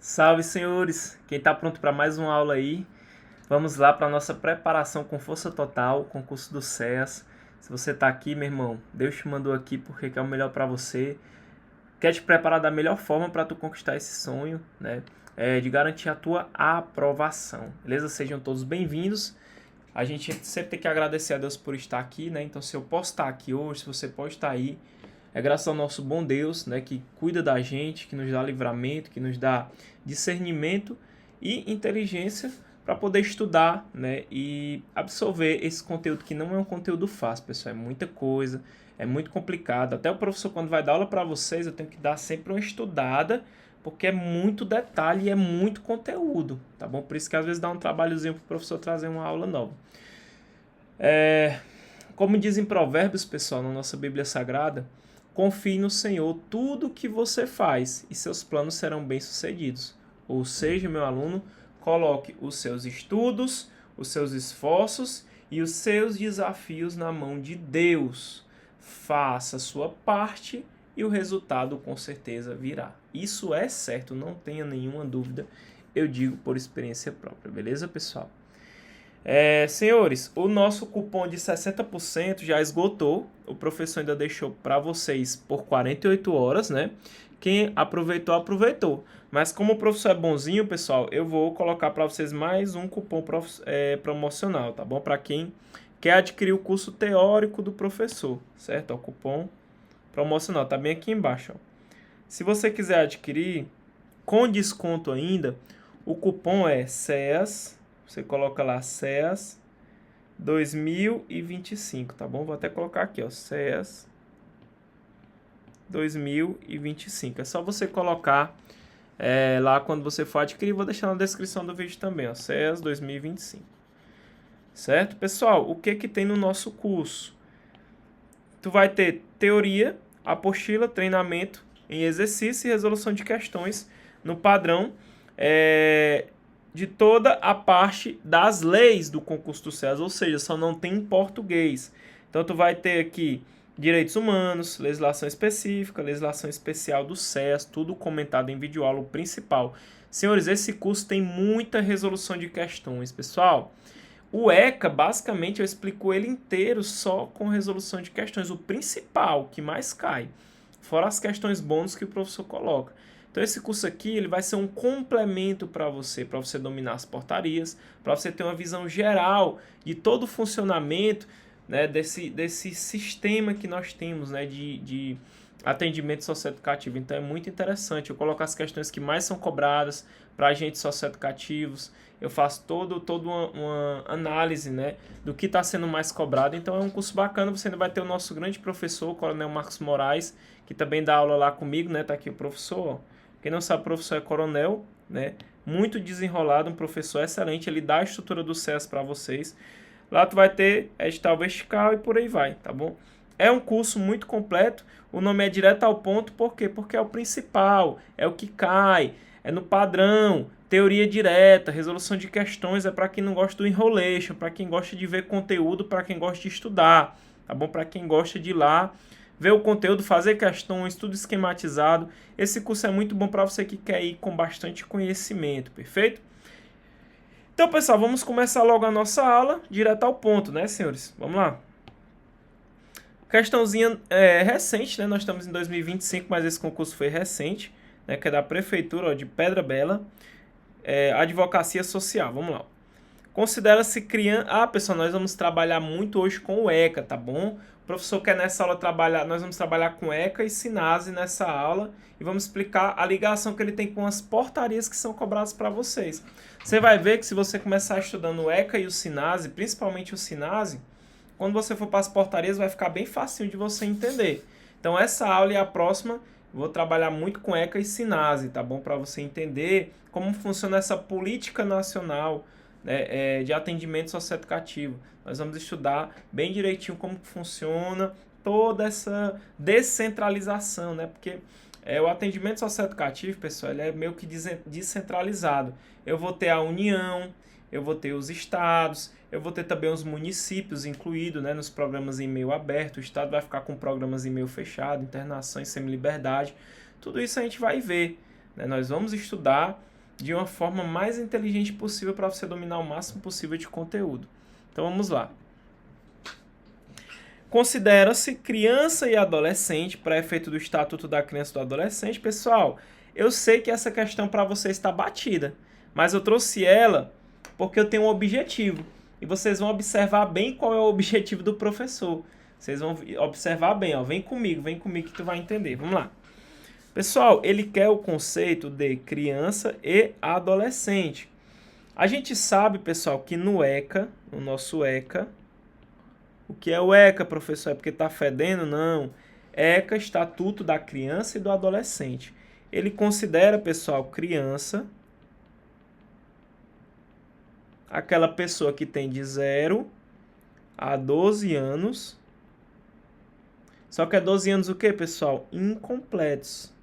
Salve, senhores! Quem está pronto para mais uma aula aí? Vamos lá para a nossa preparação com força total, concurso do SEAS. Se você está aqui, meu irmão, Deus te mandou aqui porque quer o melhor para você. Quer te preparar da melhor forma para tu conquistar esse sonho, né? De garantir a tua aprovação, beleza? Sejam todos bem-vindos. A gente sempre tem que agradecer a Deus por estar aqui, né? Então, se eu posso estar aqui hoje, se você pode estar aí, é graças ao nosso bom Deus, né, que cuida da gente, que nos dá livramento, que nos dá discernimento e inteligência para poder estudar, né, e absorver esse conteúdo que não é um conteúdo fácil, pessoal. É muita coisa, é muito complicado. Até o professor, quando vai dar aula para vocês, eu tenho que dar sempre uma estudada, porque é muito detalhe e é muito conteúdo, tá bom? Por isso que às vezes dá um trabalhozinho para o professor trazer uma aula nova. Como dizem Provérbios, pessoal, na nossa Bíblia Sagrada, confie no Senhor tudo o que você faz e seus planos serão bem-sucedidos. Ou seja, meu aluno, coloque os seus estudos, os seus esforços e os seus desafios na mão de Deus. Faça a sua parte e o resultado com certeza virá. Isso é certo, não tenha nenhuma dúvida. Eu digo por experiência própria, beleza, pessoal? Senhores, o nosso cupom de 60% já esgotou. O professor ainda deixou para vocês por 48 horas, né? Quem aproveitou, aproveitou. Mas como o professor é bonzinho, pessoal, eu vou colocar para vocês mais um cupom promocional, tá bom? Para quem quer adquirir o curso teórico do professor, certo? O cupom promocional tá bem aqui embaixo, ó. Se você quiser adquirir com desconto ainda, o cupom é SEAS. Você coloca lá SEAS 2025, tá bom? Vou até colocar aqui, ó, SEAS 2025. É só você colocar lá quando você for adquirir. Vou deixar na descrição do vídeo também, ó, SEAS 2025. Certo, pessoal? O que tem no nosso curso? Tu vai ter teoria, apostila, treinamento em exercício e resolução de questões no padrão de toda a parte das leis do concurso do SEAS, ou seja, só não tem em português. Então, tu vai ter aqui direitos humanos, legislação específica, legislação especial do SEAS, tudo comentado em videoaula, o principal. Senhores, esse curso tem muita resolução de questões, pessoal. O ECA, basicamente, eu explico ele inteiro só com resolução de questões, o principal, que mais cai, fora as questões bônus que o professor coloca. Então, esse curso aqui ele vai ser um complemento para você dominar as portarias, para você ter uma visão geral de todo o funcionamento, né, desse sistema que nós temos, né, de atendimento socioeducativo. Então, é muito interessante. Eu coloco as questões que mais são cobradas para agentes socioeducativos. Eu faço toda uma análise, né, do que está sendo mais cobrado. Então, é um curso bacana. Você ainda vai ter o nosso grande professor, o Coronel Marcos Moraes, que também dá aula lá comigo, né? Tá aqui o professor, ó. Quem não sabe, o professor é coronel, né? Muito desenrolado, um professor excelente. Ele dá a estrutura do SEAS para vocês. Lá tu vai ter edital vertical e por aí vai, tá bom? É um curso muito completo. O nome é direto ao ponto, por quê? Porque é o principal, é o que cai, é no padrão, teoria direta, resolução de questões, é para quem não gosta do enrolation, para quem gosta de ver conteúdo, para quem gosta de estudar, tá bom? Para quem gosta de ir lá ver o conteúdo, fazer questões, tudo esquematizado. Esse curso é muito bom para você que quer ir com bastante conhecimento, perfeito? Então, pessoal, vamos começar logo a nossa aula, direto ao ponto, né, senhores? Vamos lá. Questãozinha recente, né? Nós estamos em 2025, mas esse concurso foi recente, né? Que é da Prefeitura, ó, de Pedra Bela, Advocacia Social. Vamos lá. Considera-se criança... pessoal, nós vamos trabalhar muito hoje com o ECA, tá bom? O professor quer nessa aula trabalhar... Nós vamos trabalhar com ECA e SINASE nessa aula e vamos explicar a ligação que ele tem com as portarias que são cobradas para vocês. Você vai ver que se você começar estudando o ECA e o SINASE, principalmente o SINASE, quando você for para as portarias vai ficar bem facinho de você entender. Então, essa aula e a próxima... Vou trabalhar muito com ECA e SINASE, tá bom? Para você entender como funciona essa política nacional, né, de atendimento socioeducativo. Nós vamos estudar bem direitinho como funciona toda essa descentralização, né? Porque o atendimento socioeducativo, pessoal, ele é meio que descentralizado. Eu vou ter a União, eu vou ter os estados, eu vou ter também os municípios incluídos, né, nos programas em e-mail aberto. O estado vai ficar com programas em e-mail fechado, internação e semi-liberdade. Tudo isso a gente vai ver, né? Nós vamos estudar de uma forma mais inteligente possível para você dominar o máximo possível de conteúdo. Então vamos lá. Considera-se criança e adolescente para efeito do Estatuto da Criança e do Adolescente. Pessoal, eu sei que essa questão para vocês está batida, mas eu trouxe ela porque eu tenho um objetivo. E vocês vão observar bem qual é o objetivo do professor. Vocês vão observar bem, ó. Vem comigo que tu vai entender. Vamos lá. Pessoal, ele quer o conceito de criança e adolescente. A gente sabe, pessoal, que no ECA, no nosso ECA, o que é o ECA, professor? É porque está fedendo? Não. ECA, Estatuto da Criança e do Adolescente. Ele considera, pessoal, criança aquela pessoa que tem de 0 a 12 anos. Só que é 12 anos o quê, pessoal? Incompletos.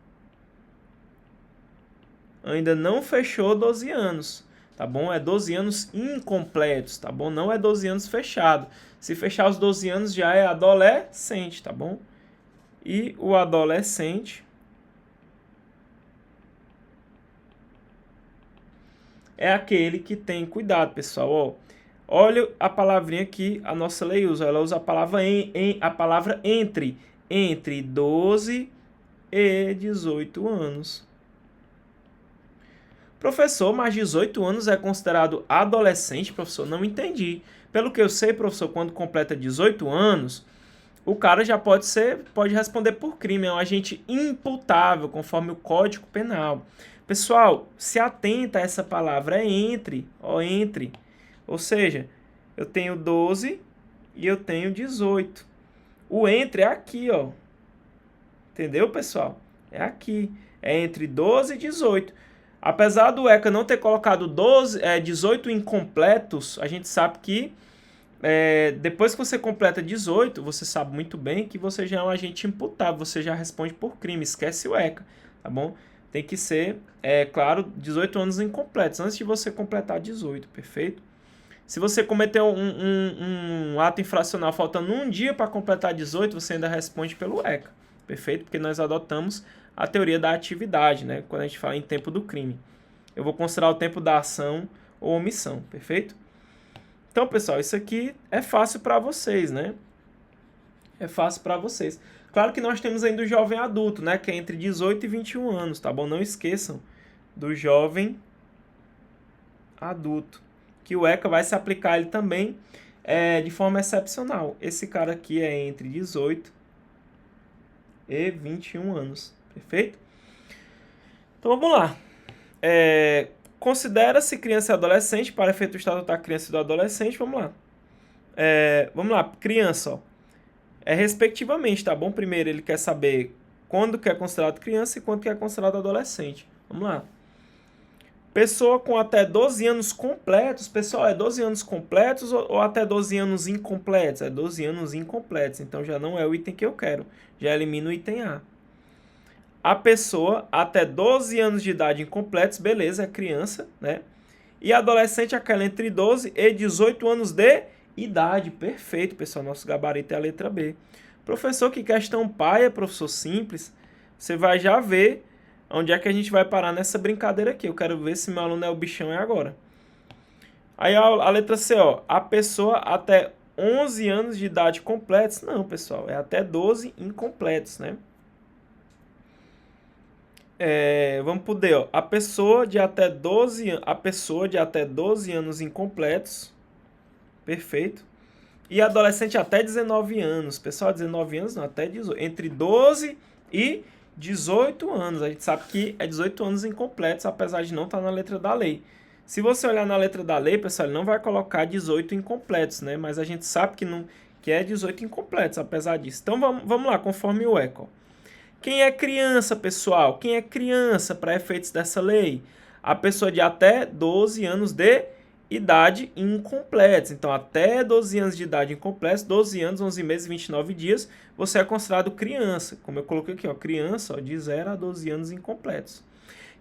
Ainda não fechou 12 anos, tá bom? É 12 anos incompletos, tá bom? Não é 12 anos fechado. Se fechar os 12 anos já é adolescente, tá bom? E o adolescente é aquele que tem, cuidado, pessoal, ó. Olha a palavrinha que a nossa lei usa. Ela usa a palavra entre 12 e 18 anos. Professor, mas 18 anos é considerado adolescente? Professor, não entendi. Pelo que eu sei, professor, quando completa 18 anos, o cara já pode responder por crime. É um agente imputável, conforme o Código Penal. Pessoal, se atenta a essa palavra, é entre, ó, entre. Ou seja, eu tenho 12 e eu tenho 18. O entre é aqui, ó. Entendeu, pessoal? É aqui. É entre 12 e 18. Apesar do ECA não ter colocado 18 incompletos, a gente sabe que depois que você completa 18, você sabe muito bem que você já é um agente imputável, você já responde por crime, esquece o ECA, tá bom? Tem que ser, claro, 18 anos incompletos, antes de você completar 18, perfeito? Se você cometeu um ato infracional faltando um dia para completar 18, você ainda responde pelo ECA, perfeito? Porque nós adotamos a teoria da atividade, né? Quando a gente fala em tempo do crime. Eu vou considerar o tempo da ação ou omissão, perfeito? Então, pessoal, isso aqui é fácil para vocês, né? É fácil para vocês. Claro que nós temos ainda o jovem adulto, né? Que é entre 18 e 21 anos, tá bom? Não esqueçam do jovem adulto. Que o ECA vai se aplicar ele também de forma excepcional. Esse cara aqui é entre 18 e 21 anos. Perfeito? Então vamos lá. Considera-se criança e adolescente para efeito do Estatuto da Criança e do Adolescente. Vamos lá. Vamos lá. Criança, ó. Respectivamente, tá bom? Primeiro ele quer saber quando que é considerado criança e quando que é considerado adolescente. Vamos lá. Pessoa com até 12 anos completos. Pessoal, é 12 anos completos ou até 12 anos incompletos? É 12 anos incompletos. Então já não é o item que eu quero. Já elimino o item A. A pessoa até 12 anos de idade incompletos, beleza, é criança, né? E adolescente, aquela entre 12 e 18 anos de idade. Perfeito, pessoal, nosso gabarito é a letra B. Professor, que questão paia, professor simples. Você vai já ver onde é que a gente vai parar nessa brincadeira aqui. Eu quero ver se meu aluno é o bichão agora. Aí a letra C, ó, a pessoa até 11 anos de idade completos. Não, pessoal, é até 12 incompletos, né? Vamos pro D, ó. A pessoa de até 12 anos incompletos. Perfeito. E adolescente até 19 anos. Pessoal, 19 anos não, até 18. Entre 12 e 18 anos. A gente sabe que é 18 anos incompletos, apesar de não estar na letra da lei. Se você olhar na letra da lei, pessoal, ele não vai colocar 18 incompletos, né? Mas a gente sabe que é 18 incompletos, apesar disso. Então, vamos lá, conforme o ECA. Quem é criança, pessoal? Quem é criança para efeitos dessa lei? A pessoa de até 12 anos de idade incompletos. Então, até 12 anos de idade incompletos, 12 anos, 11 meses e 29 dias, você é considerado criança. Como eu coloquei aqui, ó, criança, ó, de 0 a 12 anos incompletos.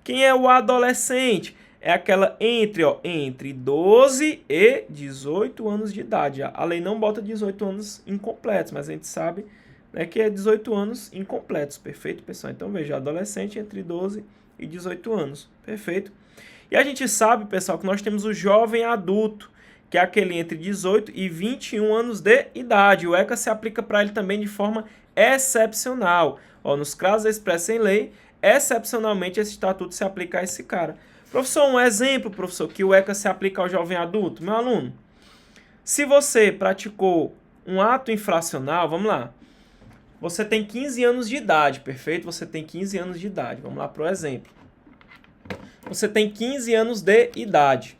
Quem é o adolescente? É aquela entre 12 e 18 anos de idade. A lei não bota 18 anos incompletos, mas a gente sabe que é 18 anos incompletos, perfeito, pessoal? Então, veja, adolescente entre 12 e 18 anos, perfeito? E a gente sabe, pessoal, que nós temos o jovem adulto, que é aquele entre 18 e 21 anos de idade. O ECA se aplica para ele também de forma excepcional. Ó, nos casos expressos em lei, excepcionalmente esse estatuto se aplica a esse cara. Professor, um exemplo, professor, que o ECA se aplica ao jovem adulto. Meu aluno, se você praticou um ato infracional, vamos lá. Você tem 15 anos de idade, perfeito? Você tem 15 anos de idade. Vamos lá para o exemplo. Você tem 15 anos de idade.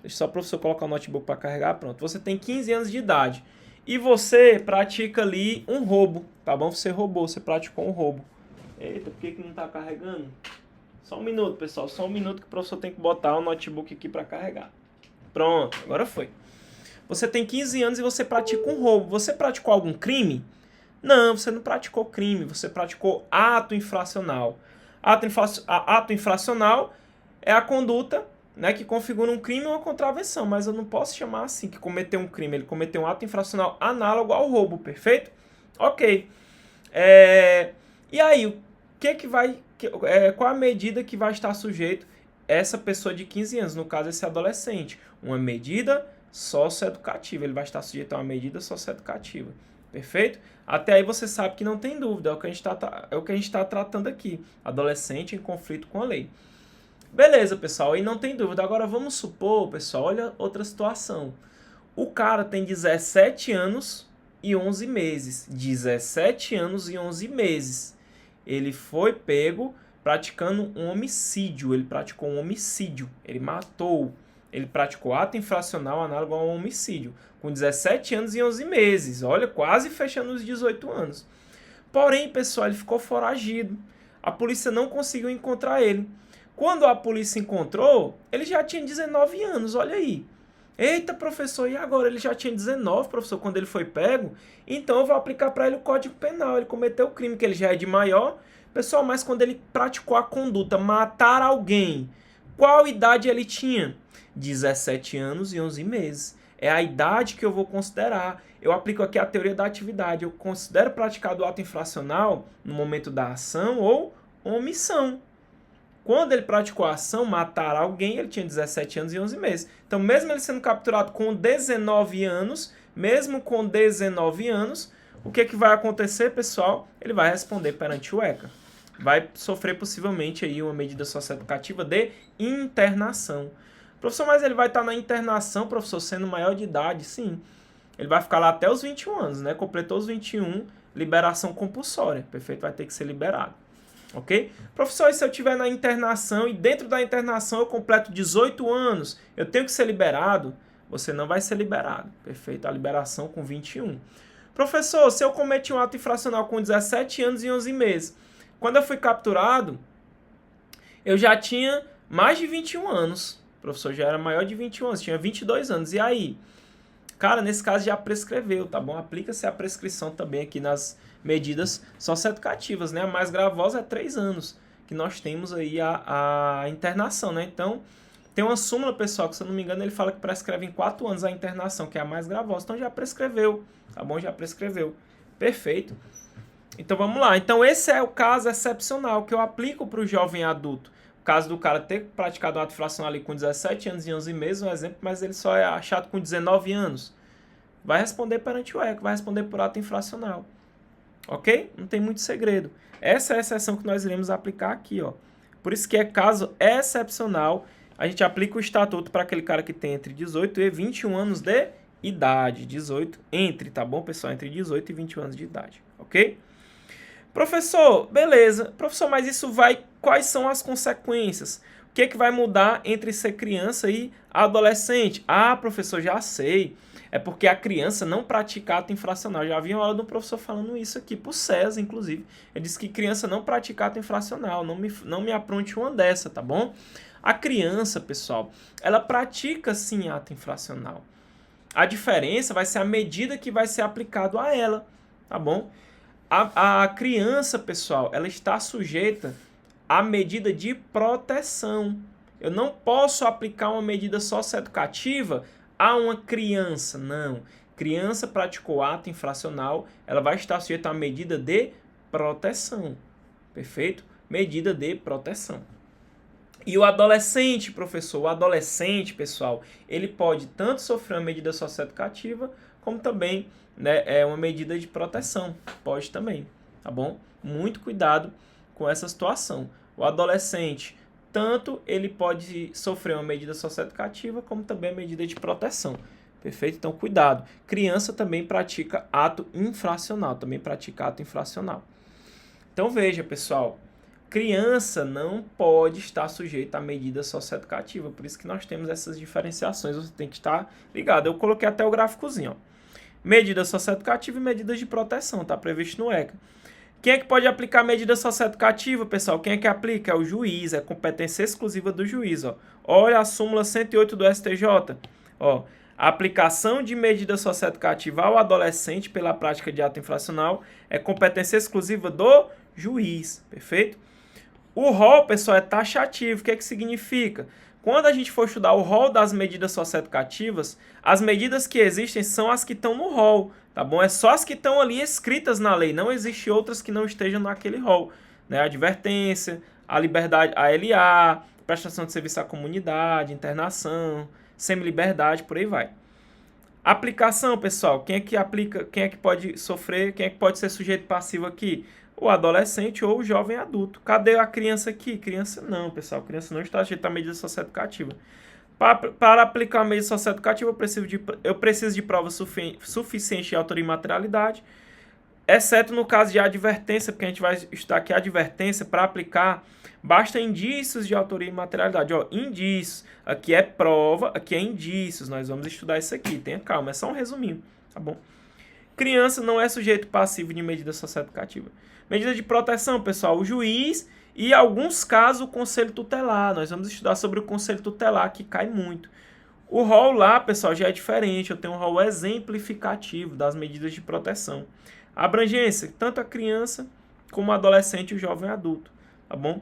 Deixa só o professor colocar o notebook para carregar, pronto. Você tem 15 anos de idade e você pratica ali um roubo, tá bom? Você roubou, você praticou um roubo. Eita, por que não está carregando? Só um minuto, pessoal, só um minuto que o professor tem que botar o notebook aqui para carregar. Pronto, agora foi. Você tem 15 anos e você pratica um roubo. Você praticou algum crime? Não, você não praticou crime, você praticou ato infracional. Ato infracional é a conduta, né, que configura um crime ou uma contravenção, mas eu não posso chamar assim, que cometeu um crime, ele cometeu um ato infracional análogo ao roubo, perfeito? Ok. E aí, o que vai, qual a medida que vai estar sujeito essa pessoa de 15 anos, no caso esse adolescente? Uma medida socioeducativa, ele vai estar sujeito a uma medida socioeducativa, perfeito? Até aí você sabe que não tem dúvida, é o que a gente está tratando aqui, adolescente em conflito com a lei. Beleza, pessoal, aí não tem dúvida. Agora vamos supor, pessoal, olha outra situação. O cara tem 17 anos e 11 meses. 17 anos e 11 meses. Ele foi pego praticando um homicídio. Ele praticou um homicídio. Ele matou. Ele praticou ato infracional análogo a um homicídio. Com 17 anos e 11 meses. Olha, quase fechando os 18 anos. Porém, pessoal, ele ficou foragido. A polícia não conseguiu encontrar ele. Quando a polícia encontrou, ele já tinha 19 anos, olha aí. Eita, professor, e agora? Ele já tinha 19, professor, quando ele foi pego? Então eu vou aplicar para ele o Código Penal. Ele cometeu o crime, que ele já é de maior. Pessoal, mas quando ele praticou a conduta, matar alguém, qual idade ele tinha? 17 anos e 11 meses. É a idade que eu vou considerar. Eu aplico aqui a teoria da atividade. Eu considero praticado o ato infracional no momento da ação ou omissão. Quando ele praticou a ação, matar alguém, ele tinha 17 anos e 11 meses. Então, mesmo ele sendo capturado com 19 anos, o que vai acontecer, pessoal? Ele vai responder perante o ECA. Vai sofrer possivelmente aí uma medida socioeducativa de internação. Professor, mas ele vai estar na internação, professor, sendo maior de idade? Sim. Ele vai ficar lá até os 21 anos, né? Completou os 21, liberação compulsória. Perfeito? Vai ter que ser liberado. Ok? Professor, e se eu estiver na internação e dentro da internação eu completo 18 anos, eu tenho que ser liberado? Você não vai ser liberado. Perfeito? A liberação com 21. Professor, se eu cometi um ato infracional com 17 anos e 11 meses, quando eu fui capturado, eu já tinha mais de 21 anos. O professor já era maior de 21 anos, tinha 22 anos. E aí? Cara, nesse caso já prescreveu, tá bom? Aplica-se a prescrição também aqui nas medidas socioeducativas, né? A mais gravosa é 3 anos, que nós temos aí a internação, né? Então, tem uma súmula, pessoal, que se eu não me engano, ele fala que prescreve em 4 anos a internação, que é a mais gravosa. Então, já prescreveu, tá bom? Já prescreveu. Perfeito. Então, vamos lá. Então, esse é o caso excepcional que eu aplico para o jovem adulto. O caso do cara ter praticado um ato infracional ali com 17 anos e 11 meses, um exemplo, mas ele só é achado com 19 anos. Vai responder perante o ECA, vai responder por ato infracional. Ok? Não tem muito segredo. Essa é a exceção que nós iremos aplicar aqui, ó. Por isso que é caso excepcional, a gente aplica o estatuto para aquele cara que tem entre 18 e 21 anos de idade. 18, tá bom, pessoal? Entre 18 e 21 anos de idade, ok? Professor, beleza. Professor, mas isso vai... Quais são as consequências? O que vai mudar entre ser criança e adolescente? Ah, professor, já sei. É porque a criança não pratica ato infracional. Já havia uma aula do professor falando isso aqui, pro César, inclusive. Ele disse que criança não pratica ato infracional. Não me apronte uma dessa, tá bom? A criança, pessoal, ela pratica sim ato infracional. A diferença vai ser a medida que vai ser aplicado a ela, tá bom? A criança, pessoal, ela está sujeita à medida de proteção. Eu não posso aplicar uma medida socioeducativa a uma criança, não. Criança praticou ato infracional, ela vai estar sujeita a medida de proteção. Perfeito? Medida de proteção. E o adolescente, professor, o adolescente, pessoal, ele pode tanto sofrer uma medida socioeducativa, como também, né, uma medida de proteção. Pode também, tá bom? Muito cuidado com essa situação. O adolescente, tanto ele pode sofrer uma medida socioeducativa, como também a medida de proteção. Perfeito? Então, cuidado. Criança também pratica ato infracional. Então, veja, pessoal. Criança não pode estar sujeita a medida socioeducativa. Por isso que nós temos essas diferenciações. Você tem que estar ligado. Eu coloquei até o gráficozinho. Ó. Medida socioeducativa e medidas de proteção. Está previsto no ECA. Quem é que pode aplicar medida socioeducativa, pessoal? Quem é que aplica? É o juiz. É competência exclusiva do juiz. Ó. Olha a súmula 108 do STJ. Ó. A aplicação de medida socioeducativa ao adolescente pela prática de ato infracional é competência exclusiva do juiz. Perfeito? O rol, pessoal, é taxativo. O que é que significa? Quando a gente for estudar o rol das medidas socioeducativas, as medidas que existem são as que estão no rol, tá bom? É só as que estão ali escritas na lei. Não existe outras que não estejam naquele rol, né? A advertência, a liberdade, a LA, prestação de serviço à comunidade, internação, semi-liberdade, por aí vai. Aplicação, pessoal. Quem é que aplica? Quem é que pode sofrer? Quem é que pode ser sujeito passivo aqui? O adolescente ou o jovem adulto. Cadê a criança aqui? Criança não, pessoal. Criança não está sujeita à medida socioeducativa. Para aplicar a medida socioeducativa, eu preciso de prova suficiente de autoria e materialidade, exceto no caso de advertência, porque a gente vai estudar aqui a advertência. Para aplicar, basta indícios de autoria e materialidade. Ó, indícios. Aqui é prova, aqui é indícios. Nós vamos estudar isso aqui. Tenha calma, é só um resuminho, tá bom? Criança não é sujeito passivo de medida socioeducativa. Medida de proteção, pessoal, o juiz e, em alguns casos, o conselho tutelar. Nós vamos estudar sobre o conselho tutelar, que cai muito. O rol lá, pessoal, já é diferente. Eu tenho um rol exemplificativo das medidas de proteção. A abrangência, tanto a criança como o adolescente e o jovem adulto, tá bom?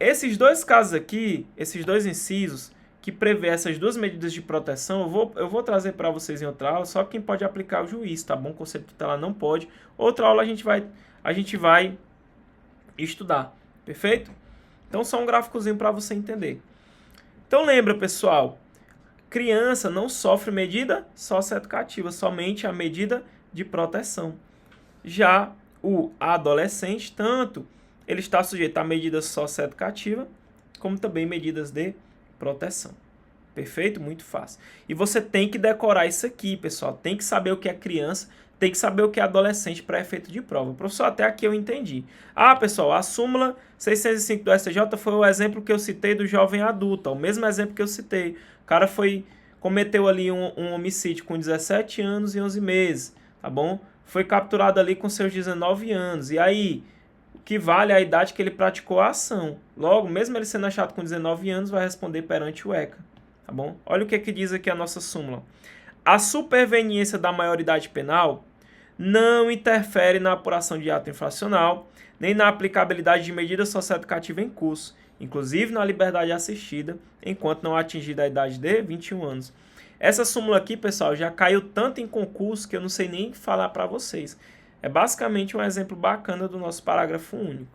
Esses dois casos aqui, esses dois incisos, que prevê essas duas medidas de proteção, eu vou trazer para vocês em outra aula, só quem pode aplicar é o juiz, tá bom? O conselho tutelar não pode. Outra aula a gente vai estudar, perfeito? Então, só um gráficozinho para você entender. Então, lembra, pessoal, criança não sofre medida socioeducativa, somente a medida de proteção. Já o adolescente, tanto ele está sujeito a medidas socioeducativa, como também medidas de proteção. Perfeito? Muito fácil. E você tem que decorar isso aqui, pessoal. Tem que saber o que é criança, tem que saber o que é adolescente para efeito de prova. Professor, até aqui eu entendi. Ah, pessoal, a súmula 605 do STJ foi o exemplo que eu citei do jovem adulto. O mesmo exemplo que eu citei. O cara cometeu ali um homicídio com 17 anos e 11 meses, tá bom? Foi capturado ali com seus 19 anos. E aí, o que vale a idade que ele praticou a ação. Logo, mesmo ele sendo achado com 19 anos, vai responder perante o ECA, tá bom? Olha o que diz aqui a nossa súmula. A superveniência da maioridade penal não interfere na apuração de ato infracional, nem na aplicabilidade de medida socioeducativa em curso, inclusive na liberdade assistida, enquanto não atingida a idade de 21 anos. Essa súmula aqui, pessoal, já caiu tanto em concurso que eu não sei nem falar para vocês. É basicamente um exemplo bacana do nosso parágrafo único.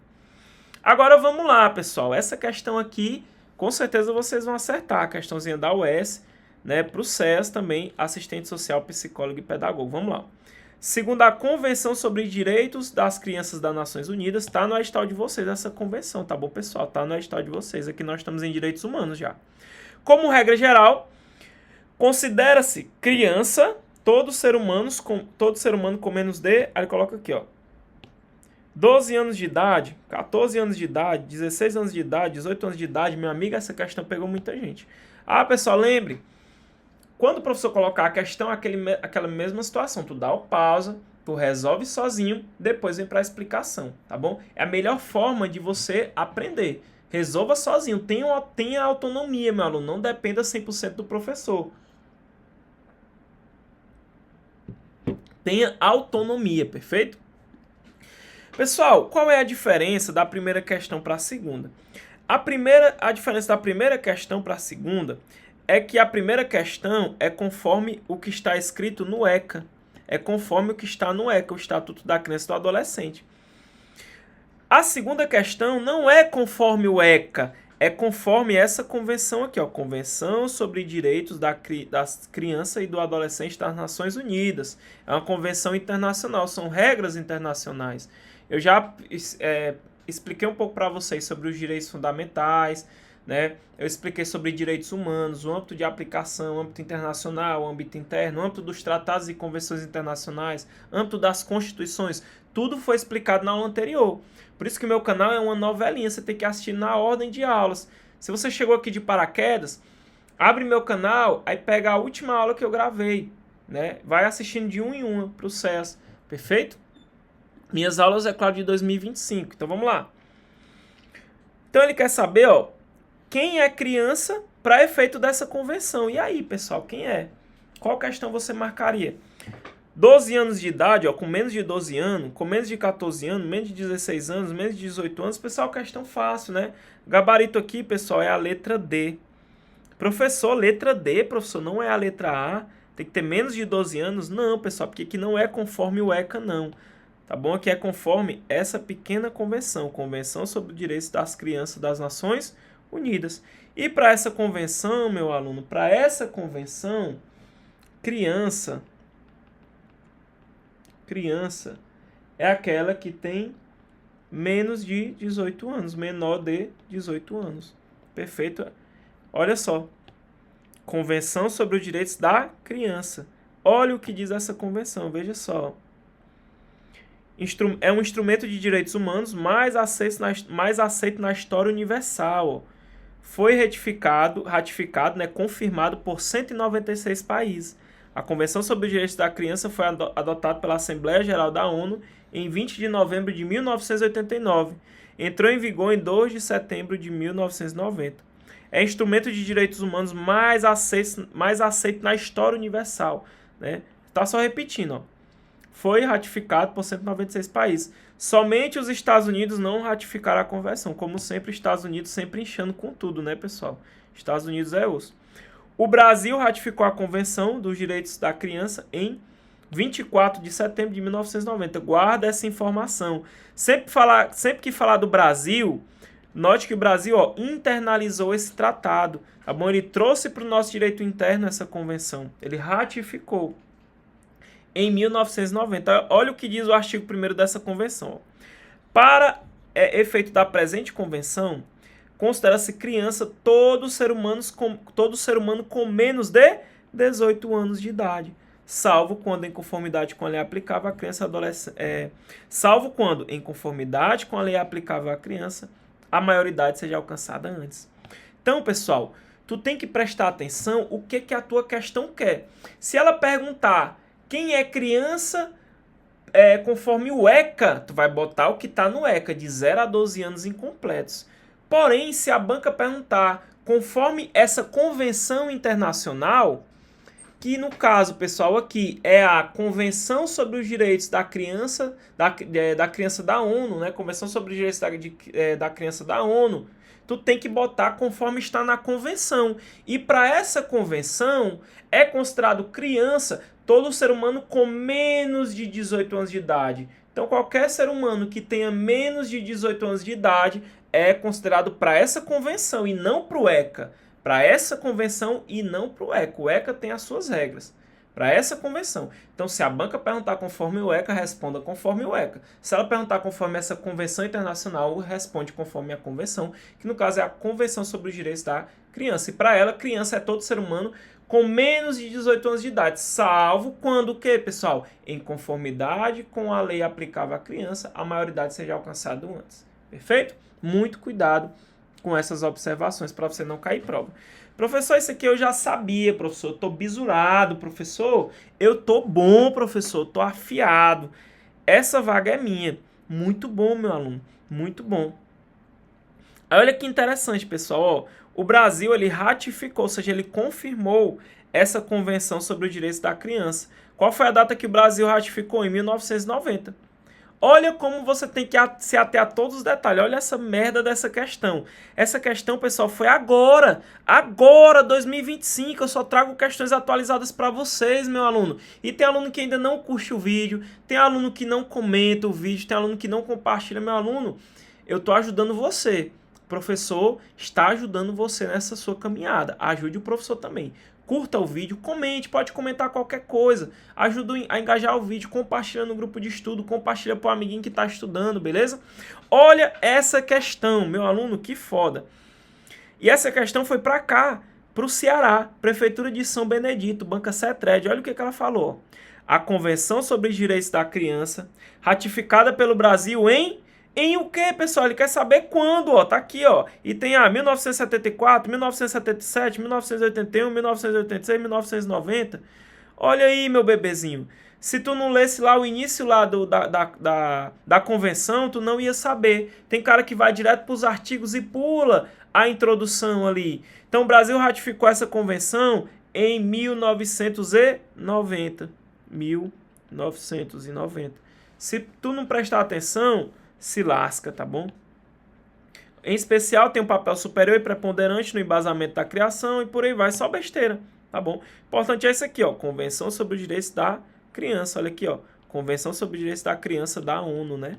Agora vamos lá, pessoal. Essa questão aqui, com certeza vocês vão acertar. A questãozinha da UES, né, para o SES também, assistente social, psicólogo e pedagogo. Vamos lá. Segundo a Convenção sobre Direitos das Crianças das Nações Unidas, está no edital de vocês essa convenção, tá bom, pessoal? Está no edital de vocês. Aqui nós estamos em direitos humanos já. Como regra geral, considera-se criança todo ser humano com menos de... Aí ele coloca aqui, ó. 12 anos de idade, 14 anos de idade, 16 anos de idade, 18 anos de idade. Meu amigo, essa questão pegou muita gente. Ah, pessoal, lembre... Quando o professor colocar a questão, aquela mesma situação, tu dá o pausa, tu resolve sozinho, depois vem para a explicação, tá bom? É a melhor forma de você aprender. Resolva sozinho, tenha autonomia, meu aluno, não dependa 100% do professor. Tenha autonomia, perfeito? Pessoal, qual é a diferença da primeira questão para a segunda? A diferença da primeira questão para a segunda é que a primeira questão é conforme o que está escrito no ECA. É conforme o que está no ECA, o Estatuto da Criança e do Adolescente. A segunda questão não é conforme o ECA, é conforme essa convenção aqui, ó, Convenção sobre Direitos das Crianças e do Adolescente das Nações Unidas. É uma convenção internacional, são regras internacionais. Eu já expliquei um pouco para vocês sobre os direitos fundamentais, né? Eu expliquei sobre direitos humanos, o âmbito de aplicação, o âmbito internacional, o âmbito interno, o âmbito dos tratados e convenções internacionais, o âmbito das constituições. Tudo foi explicado na aula anterior. Por isso que o meu canal é uma novelinha, você tem que assistir na ordem de aulas. Se você chegou aqui de paraquedas, abre meu canal, aí pega a última aula que eu gravei, né? Vai assistindo de um em uma para o CES, perfeito? Minhas aulas é claro de 2025, então vamos lá. Então ele quer saber, ó, quem é criança para efeito dessa convenção. E aí, pessoal, quem é? Qual questão você marcaria? 12 anos de idade, ó, com menos de 12 anos, com menos de 14 anos, menos de 16 anos, menos de 18 anos, pessoal, questão fácil, né? Gabarito aqui, pessoal, é a letra D. Professor, letra D, professor, não é a letra A. Tem que ter menos de 12 anos? Não, pessoal, porque aqui não é conforme o ECA, não. Tá bom? Aqui é conforme essa pequena convenção, Convenção sobre os Direitos das Crianças das Nações Unidas. E para essa convenção, meu aluno, para essa convenção, criança é aquela que tem menos de 18 anos, menor de 18 anos. Perfeito? Olha só. Convenção sobre os Direitos da Criança. Olha o que diz essa convenção, veja só. É um instrumento de direitos humanos mais aceito na história universal. Foi ratificado, né, confirmado por 196 países. A Convenção sobre os Direitos da Criança foi adotada pela Assembleia Geral da ONU em 20 de novembro de 1989. Entrou em vigor em 2 de setembro de 1990. É instrumento de direitos humanos mais aceito na história universal. Né? Tá só repetindo, ó. Foi ratificado por 196 países. Somente os Estados Unidos não ratificaram a convenção. Como sempre, Estados Unidos sempre inchando com tudo, né, pessoal? Estados Unidos é osso. O Brasil ratificou a Convenção dos Direitos da Criança em 24 de setembro de 1990. Guarda essa informação. Sempre que falar do Brasil, note que o Brasil, ó, internalizou esse tratado. Tá bom? Ele trouxe para o nosso direito interno essa convenção. Ele ratificou em 1990. Olha o que diz o artigo 1º dessa convenção. Para efeito da presente convenção, considera-se criança todo ser humano com menos de 18 anos de idade, salvo quando em conformidade com a lei aplicável à criança a maioridade seja alcançada antes. Então, pessoal, tu tem que prestar atenção o que a tua questão quer. Se ela perguntar quem é criança conforme o ECA, tu vai botar o que está no ECA, de 0 a 12 anos incompletos. Porém, se a banca perguntar conforme essa convenção internacional, que no caso, pessoal, aqui é a Convenção sobre os Direitos da Criança, da criança da ONU, né? Convenção sobre os Direitos da Criança da ONU, tu tem que botar conforme está na convenção. E para essa convenção, é considerado criança todo ser humano com menos de 18 anos de idade. Então, qualquer ser humano que tenha menos de 18 anos de idade é considerado para essa convenção e não para o ECA. Para essa convenção e não para o ECA. O ECA tem as suas regras. Para essa convenção. Então, se a banca perguntar conforme o ECA, responda conforme o ECA. Se ela perguntar conforme essa convenção internacional, responde conforme a convenção, que no caso é a Convenção sobre os Direitos da Criança. E para ela, criança é todo ser humano com menos de 18 anos de idade, salvo quando o quê, pessoal? Em conformidade com a lei aplicável à criança, a maioridade seja alcançada antes. Perfeito? Muito cuidado com essas observações para você não cair em prova. Professor, isso aqui eu já sabia, professor. Eu tô bisurado, professor. Eu tô bom, professor. Eu tô afiado. Essa vaga é minha. Muito bom, meu aluno. Muito bom. Aí olha que interessante, pessoal. Ó, o Brasil, ele ratificou, ou seja, ele confirmou essa Convenção sobre os Direitos da Criança. Qual foi a data que o Brasil ratificou? Em 1990. Olha como você tem que se ater a todos os detalhes. Olha essa merda dessa questão. Essa questão, pessoal, foi agora. Agora, 2025. Eu só trago questões atualizadas para vocês, meu aluno. E tem aluno que ainda não curte o vídeo. Tem aluno que não comenta o vídeo. Tem aluno que não compartilha. Meu aluno, eu tô ajudando você. professor está ajudando você nessa sua caminhada. Ajude o professor também. Curta o vídeo, comente, pode comentar qualquer coisa. Ajuda a engajar o vídeo, compartilha no grupo de estudo, compartilha para o amiguinho que está estudando, beleza? Olha essa questão, meu aluno, que foda. E essa questão foi para cá, para o Ceará, Prefeitura de São Benedito, Banca Cetred. Olha o que ela falou. A Convenção sobre os Direitos da Criança, ratificada pelo Brasil em o que, pessoal? Ele quer saber quando, ó. Tá aqui, ó. E tem 1974, 1977, 1981, 1986, 1990. Olha aí, meu bebezinho. Se tu não lesse lá o início lá da convenção, tu não ia saber. Tem cara que vai direto para os artigos e pula a introdução ali. Então, o Brasil ratificou essa convenção em 1990. 1990. Se tu não prestar atenção, se lasca, tá bom? Em especial, tem um papel superior e preponderante no embasamento da criação e por aí vai, só besteira, tá bom? Importante é isso aqui, ó, Convenção sobre os Direitos da Criança, olha aqui, ó, Convenção sobre os Direitos da Criança da ONU, né?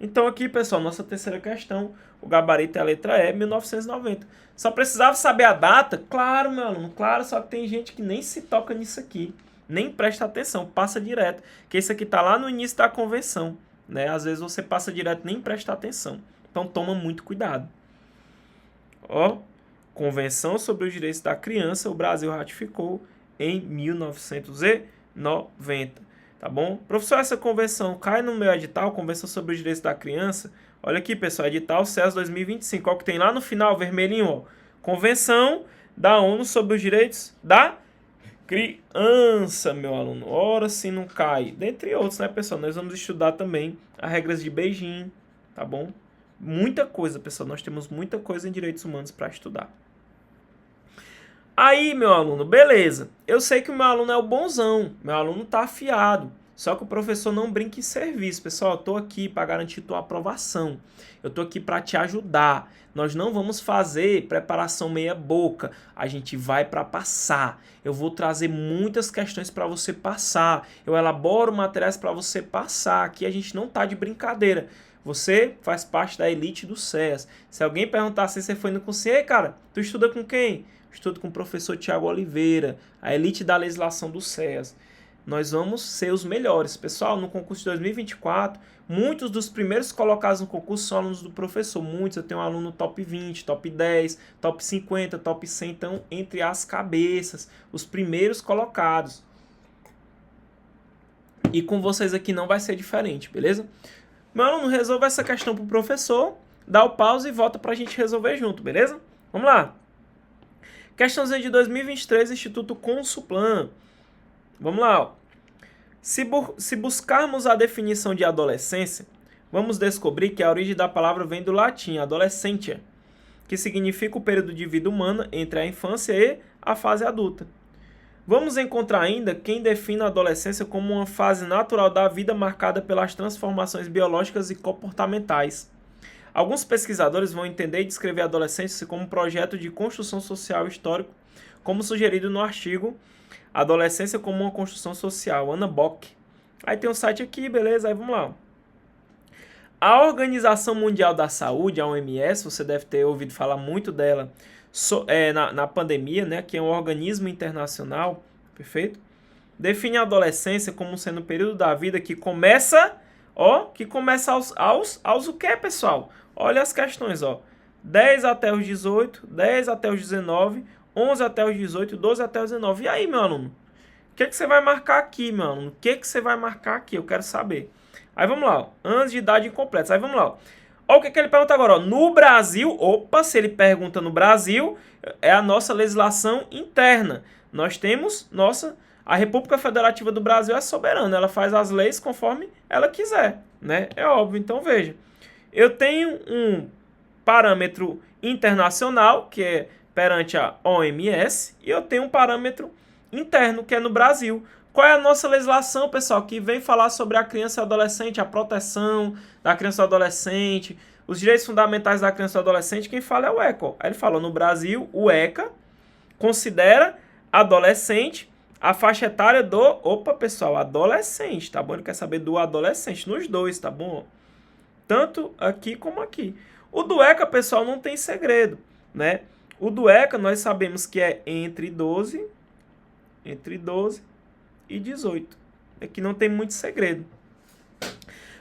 Então aqui, pessoal, nossa terceira questão, o gabarito é a letra E, 1990. Só precisava saber a data? Claro, meu aluno, claro, só que tem gente que nem se toca nisso aqui, nem presta atenção, passa direto, que isso aqui tá lá no início da convenção. Né? Às vezes você passa direto nem presta atenção. Então toma muito cuidado. Ó, Convenção sobre os Direitos da Criança, o Brasil ratificou em 1990. Tá bom? Professor, essa convenção cai no meu edital, Convenção sobre os Direitos da Criança. Olha aqui, pessoal, edital CES 2025. Olha o que tem lá no final, vermelhinho, ó. Convenção da ONU sobre os Direitos da Criança, meu aluno. Ora, se não cai. Dentre outros, né, pessoal? Nós vamos estudar também as regras de Beijing, tá bom? Muita coisa, pessoal. Nós temos muita coisa em direitos humanos para estudar. Aí, meu aluno, beleza. Eu sei que o meu aluno é o bonzão. Meu aluno tá afiado. Só que o professor não brinca em serviço. Pessoal, eu tô aqui para garantir tua aprovação. Eu tô aqui para te ajudar. Nós não vamos fazer preparação meia boca. A gente vai para passar. Eu vou trazer muitas questões para você passar. Eu elaboro materiais para você passar. Aqui a gente não tá de brincadeira. Você faz parte da elite do CES. Se alguém perguntar se você foi no curso, ei, cara, tu estuda com quem? Estudo com o professor Tiago Oliveira, a elite da legislação do CES. Nós vamos ser os melhores. Pessoal, no concurso de 2024, muitos dos primeiros colocados no concurso são alunos do professor. Muitos, eu tenho um aluno top 20, top 10, top 50, top 100. Então, entre as cabeças, os primeiros colocados. E com vocês aqui não vai ser diferente, beleza? Meu aluno, resolva essa questão pro professor, dá o pause e volta pra gente resolver junto, beleza? Vamos lá. Questãozinha de 2023, Instituto Consuplan. Vamos lá, ó. Se buscarmos a definição de adolescência, vamos descobrir que a origem da palavra vem do latim, adolescentia, que significa o período de vida humana entre a infância e a fase adulta. Vamos encontrar ainda quem define a adolescência como uma fase natural da vida marcada pelas transformações biológicas e comportamentais. Alguns pesquisadores vão entender e descrever a adolescência como um projeto de construção social histórico, como sugerido no artigo Adolescência como uma construção social, Anna Bock. Aí tem um site aqui, beleza? Aí vamos lá. A Organização Mundial da Saúde, a OMS, você deve ter ouvido falar muito dela na pandemia, né? Que é um organismo internacional, perfeito? Define a adolescência como sendo um período da vida que começa, aos o que, pessoal? Olha as questões, ó. 10 até os 18, 10 até os 19, 11 até os 18, 12 até os 19. E aí, meu aluno? O que você vai marcar aqui, meu aluno? O que você vai marcar aqui? Eu quero saber. Aí vamos lá, ó. Anos de idade incompletos. Aí vamos lá, ó. Olha o que ele pergunta agora, ó. No Brasil, se ele pergunta no Brasil, é a nossa legislação interna. Nós temos a República Federativa do Brasil é soberana, ela faz as leis conforme ela quiser, né? É óbvio. Então veja, eu tenho um parâmetro internacional, que é perante a OMS, e eu tenho um parâmetro interno, que é no Brasil. Qual é a nossa legislação, pessoal, que vem falar sobre a criança e adolescente, a proteção da criança e adolescente, os direitos fundamentais da criança e adolescente? Quem fala é o ECA. Aí ele falou, no Brasil, o ECA considera adolescente a faixa etária do... pessoal, adolescente, tá bom? Ele quer saber do adolescente, nos dois, tá bom? Tanto aqui como aqui. O do ECA, pessoal, não tem segredo, né? O do ECA nós sabemos que é entre 12 e 18. Aqui não tem muito segredo.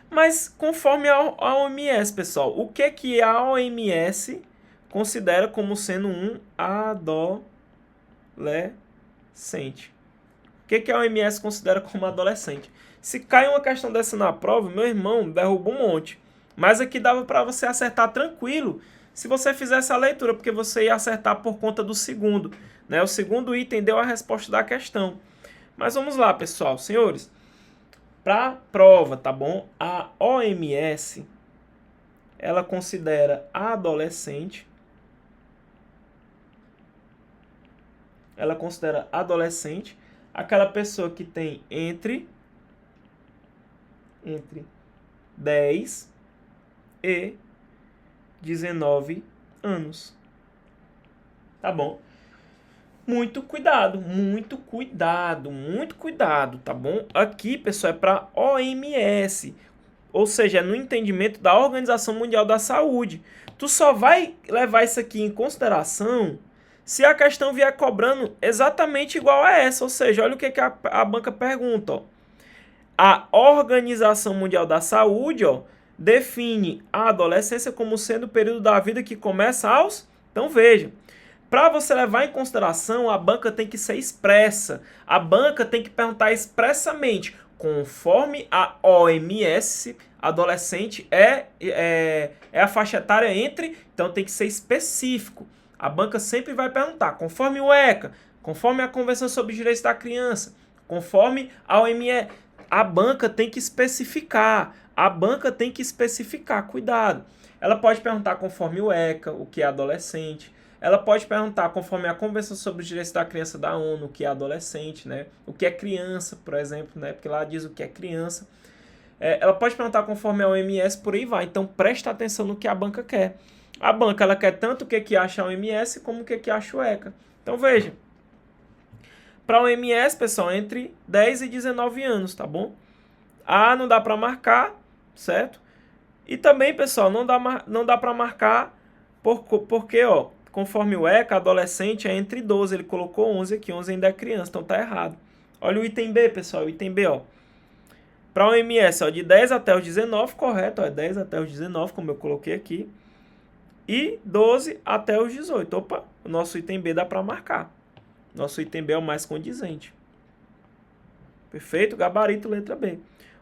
Mas conforme a OMS, pessoal, o que a OMS considera como sendo um adolescente? O que a OMS considera como adolescente? Se cai uma questão dessa na prova, meu irmão, derruba um monte. Mas aqui dava para você acertar tranquilo se você fizesse a leitura, porque você ia acertar por conta do segundo, né? O segundo item deu a resposta da questão. Mas vamos lá, pessoal, senhores. Para a prova, tá bom? A OMS, ela considera adolescente. Ela considera adolescente aquela pessoa que tem entre 10 e 19 anos. Tá bom? Muito cuidado, tá bom? Aqui, pessoal, é para OMS, ou seja, é no entendimento da Organização Mundial da Saúde. Tu só vai levar isso aqui em consideração se a questão vier cobrando exatamente igual a essa, ou seja, olha o que a banca pergunta, ó. A Organização Mundial da Saúde, ó, define a adolescência como sendo o período da vida que começa aos... Então, veja. Para você levar em consideração, a banca tem que ser expressa. A banca tem que perguntar expressamente, conforme a OMS, adolescente é a faixa etária entre, então tem que ser específico. A banca sempre vai perguntar, conforme o ECA, conforme a Convenção sobre os Direitos da Criança, conforme a OMS, a banca tem que especificar. Cuidado. Ela pode perguntar conforme o ECA, o que é adolescente. Ela pode perguntar conforme a Convenção sobre os Direitos da Criança da ONU, o que é adolescente, né? O que é criança, por exemplo, né? Porque lá diz o que é criança. Ela pode perguntar conforme a OMS, por aí vai. Então, presta atenção no que a banca quer. A banca, ela quer tanto o que acha a OMS, como o que acha o ECA. Então, veja. Para a OMS, pessoal, entre 10 e 19 anos, tá bom? Não dá para marcar, certo? E também, pessoal, não dá para marcar porque, ó, conforme o ECA, adolescente é entre 12. Ele colocou 11 aqui, 11 ainda é criança, então tá errado. Olha o item B, pessoal, o item B, ó. Para a OMS, ó, de 10 até os 19, correto, ó, é 10 até os 19, como eu coloquei aqui. E 12 até os 18. Opa, o nosso item B dá para marcar. Nosso item B é o mais condizente. Perfeito? Gabarito, letra B.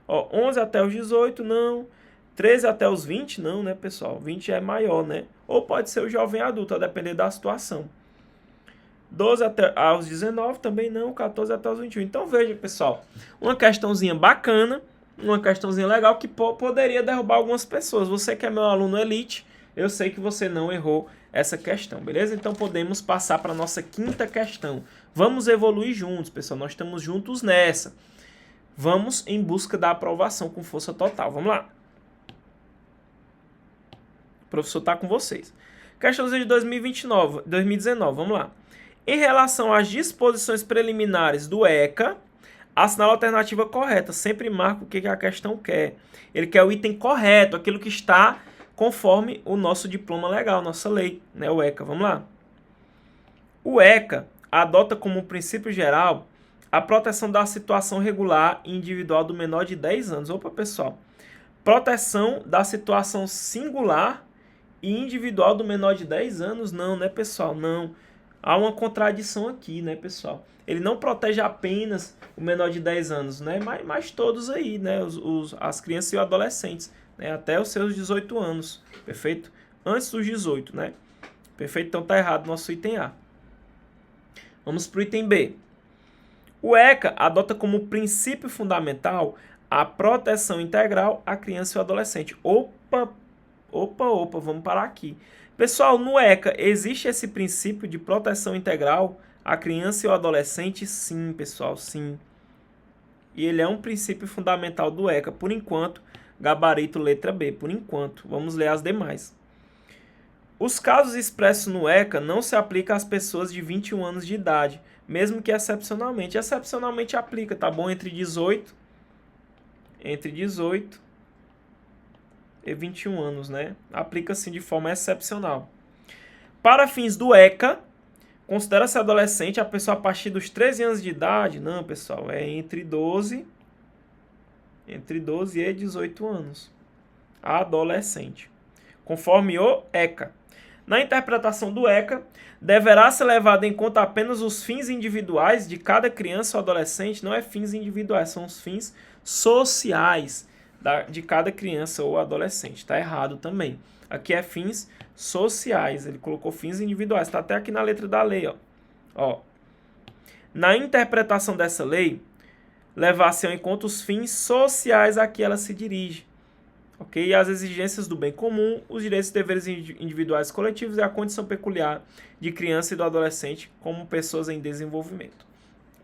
Ó, 11 até os 18, não. 13 até os 20, não, né, pessoal? 20 é maior, né? Ou pode ser o jovem adulto, a depender da situação. 12 até aos 19 também não. 14 até os 21. Então, veja, pessoal. Uma questãozinha bacana, uma questãozinha legal que poderia derrubar algumas pessoas. Você que é meu aluno elite, eu sei que você não errou essa questão, beleza? Então, podemos passar para a nossa quinta questão. Vamos evoluir juntos, pessoal. Nós estamos juntos nessa. Vamos em busca da aprovação com força total. Vamos lá. O professor está com vocês. Questãozinha de 2019, vamos lá. Em relação às disposições preliminares do ECA, assinala a alternativa correta. Sempre marca o que a questão quer. Ele quer o item correto, aquilo que está conforme o nosso diploma legal, nossa lei, né, o ECA. Vamos lá. O ECA adota como princípio geral a proteção da situação regular e individual do menor de 10 anos. Opa, pessoal. Proteção da situação singular e individual do menor de 10 anos? Não, né, pessoal? Não. Há uma contradição aqui, né, pessoal? Ele não protege apenas o menor de 10 anos, né? Mas todos aí, né? As crianças e os adolescentes, né? Até os seus 18 anos, perfeito? Antes dos 18, né? Perfeito? Então tá errado nosso item A. Vamos para o item B. O ECA adota como princípio fundamental a proteção integral à criança e ao adolescente. Opa, vamos parar aqui. Pessoal, no ECA existe esse princípio de proteção integral à criança e ao adolescente? Sim, pessoal, sim. E ele é um princípio fundamental do ECA, por enquanto, gabarito letra B, por enquanto. Vamos ler as demais. Os casos expressos no ECA não se aplicam às pessoas de 21 anos de idade, mesmo que excepcionalmente. Excepcionalmente aplica, tá bom? Entre 18 e 21 anos, né? Aplica-se de forma excepcional. Para fins do ECA, considera-se adolescente a pessoa a partir dos 13 anos de idade? Não, pessoal, é entre 12 e 18 anos. Adolescente. Conforme o ECA. Na interpretação do ECA, deverá ser levado em conta apenas os fins individuais de cada criança ou adolescente. Não é fins individuais, são os fins sociais de cada criança ou adolescente. Está errado também. Aqui é fins sociais. Ele colocou fins individuais. Está até aqui na letra da lei. Na interpretação dessa lei, levar-se em conta os fins sociais a que ela se dirige. Okay? E as exigências do bem comum, os direitos e deveres individuais e coletivos e a condição peculiar de criança e do adolescente como pessoas em desenvolvimento.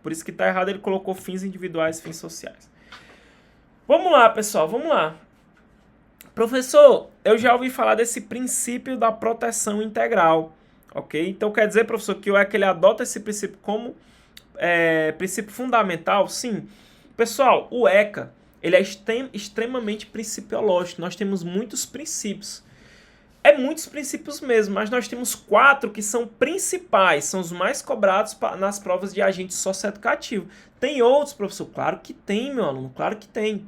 Por isso que está errado, ele colocou fins individuais, fins sociais. Vamos lá, pessoal, vamos lá. Professor, eu já ouvi falar desse princípio da proteção integral, ok? Então quer dizer, professor, que o ECA ele adota esse princípio como princípio fundamental? Sim. Pessoal, o ECA ele é extremamente principiológico. Nós temos muitos princípios. Muitos princípios mesmo, mas nós temos 4 que são principais, são os mais cobrados nas provas de agente socioeducativo. Tem outros, professor? Claro que tem, meu aluno, claro que tem.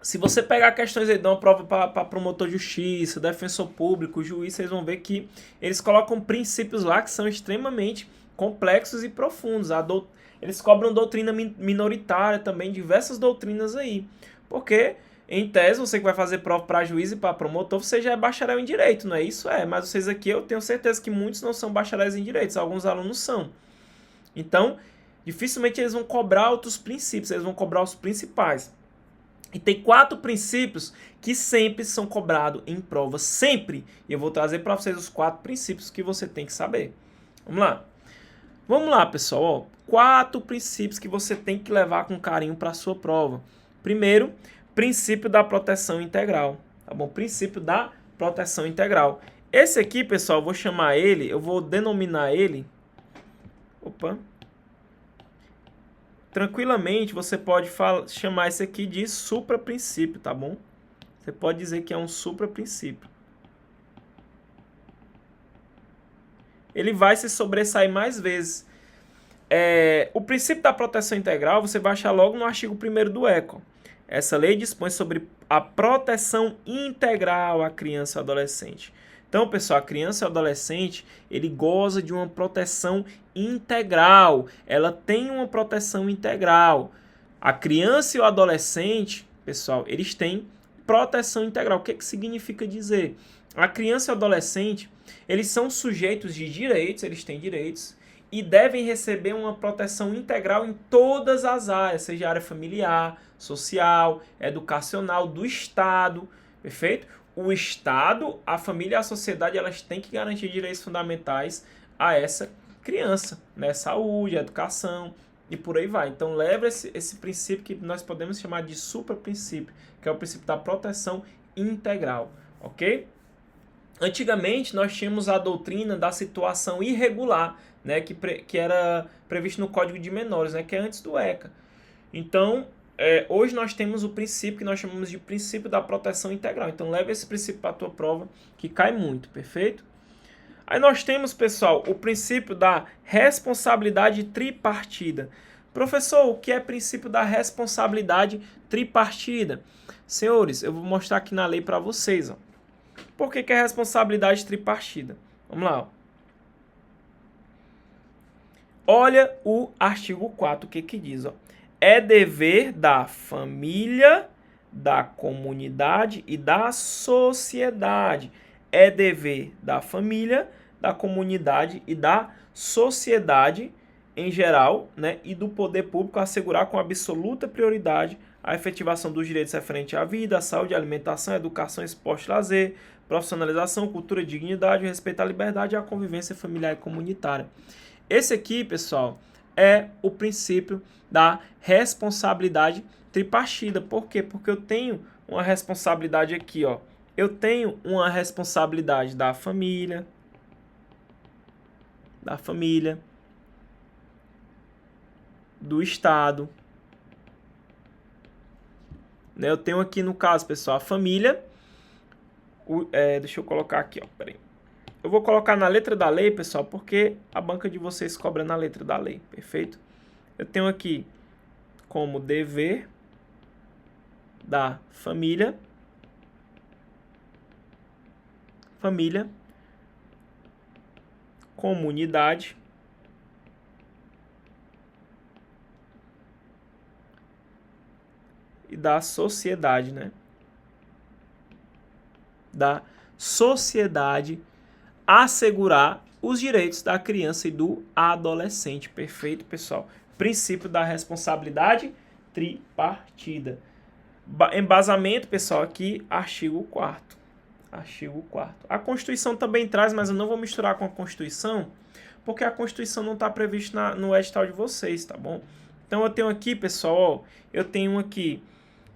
Se você pegar questões aí de uma prova para promotor de justiça, defensor público, juiz, vocês vão ver que eles colocam princípios lá que são extremamente complexos e profundos. Eles cobram doutrina minoritária também, diversas doutrinas aí. Porque, em tese, você que vai fazer prova para juiz e para promotor, você já é bacharel em direito, não é isso? Mas vocês aqui, eu tenho certeza que muitos não são bacharéis em direito, alguns alunos são. Então, dificilmente eles vão cobrar outros princípios, eles vão cobrar os principais. E tem 4 princípios que sempre são cobrados em prova, sempre. E eu vou trazer para vocês os 4 princípios que você tem que saber. Vamos lá. Vamos lá, pessoal. 4 princípios que você tem que levar com carinho para a sua prova. Primeiro, princípio da proteção integral. Tá bom? Princípio da proteção integral. Esse aqui, pessoal, eu vou chamar ele, eu vou denominar ele... Tranquilamente, você pode chamar esse aqui de supraprincípio, tá bom? Você pode dizer que é um supraprincípio. Ele vai se sobressair mais vezes. O princípio da proteção integral, você vai achar logo no artigo 1º do ECA. Essa lei dispõe sobre a proteção integral à criança e ao adolescente. Então, pessoal, a criança e o adolescente, ele goza de uma proteção integral. Ela tem uma proteção integral. A criança e o adolescente, pessoal, eles têm proteção integral. O que significa dizer? A criança e o adolescente, eles são sujeitos de direitos, eles têm direitos, e devem receber uma proteção integral em todas as áreas, seja área familiar, social, educacional, do Estado, perfeito? O Estado, a família e a sociedade, elas têm que garantir direitos fundamentais a essa criança, né? Saúde, educação e por aí vai. Então, leva esse princípio que nós podemos chamar de supraprincípio, que é o princípio da proteção integral, ok? Antigamente, nós tínhamos a doutrina da situação irregular, né? Que era previsto no Código de Menores, né? Que é antes do ECA. Então, hoje nós temos o princípio que nós chamamos de princípio da proteção integral. Então, leva esse princípio para a tua prova, que cai muito, perfeito? Aí nós temos, pessoal, o princípio da responsabilidade tripartida. Professor, o que é princípio da responsabilidade tripartida? Senhores, eu vou mostrar aqui na lei para vocês. Por que é responsabilidade tripartida? Vamos lá. Olha o artigo 4, o que diz, é dever da família, da comunidade e da sociedade. É dever da família, da comunidade e da sociedade em geral, né, e do poder público assegurar com absoluta prioridade a efetivação dos direitos referentes à vida, à saúde, à alimentação, à educação, esporte, lazer, profissionalização, cultura, dignidade, respeito à liberdade e à convivência familiar e comunitária. Esse aqui, pessoal, é o princípio da responsabilidade tripartida. Por quê? Porque eu tenho uma responsabilidade aqui, ó. Eu tenho uma responsabilidade da família, do Estado né? Eu tenho aqui, no caso, pessoal, a família. Deixa eu colocar aqui, ó, peraí. Eu vou colocar na letra da lei, pessoal, porque a banca de vocês cobra na letra da lei, perfeito? Eu tenho aqui como dever da família, comunidade, e da sociedade, né? Da sociedade assegurar os direitos da criança e do adolescente. Perfeito, pessoal? Princípio da responsabilidade tripartida. Embasamento, pessoal, aqui, artigo 4º. Artigo 4º. A Constituição também traz, mas eu não vou misturar com a Constituição, porque a Constituição não está prevista no edital de vocês, tá bom? Então, eu tenho aqui, pessoal, ó, eu tenho aqui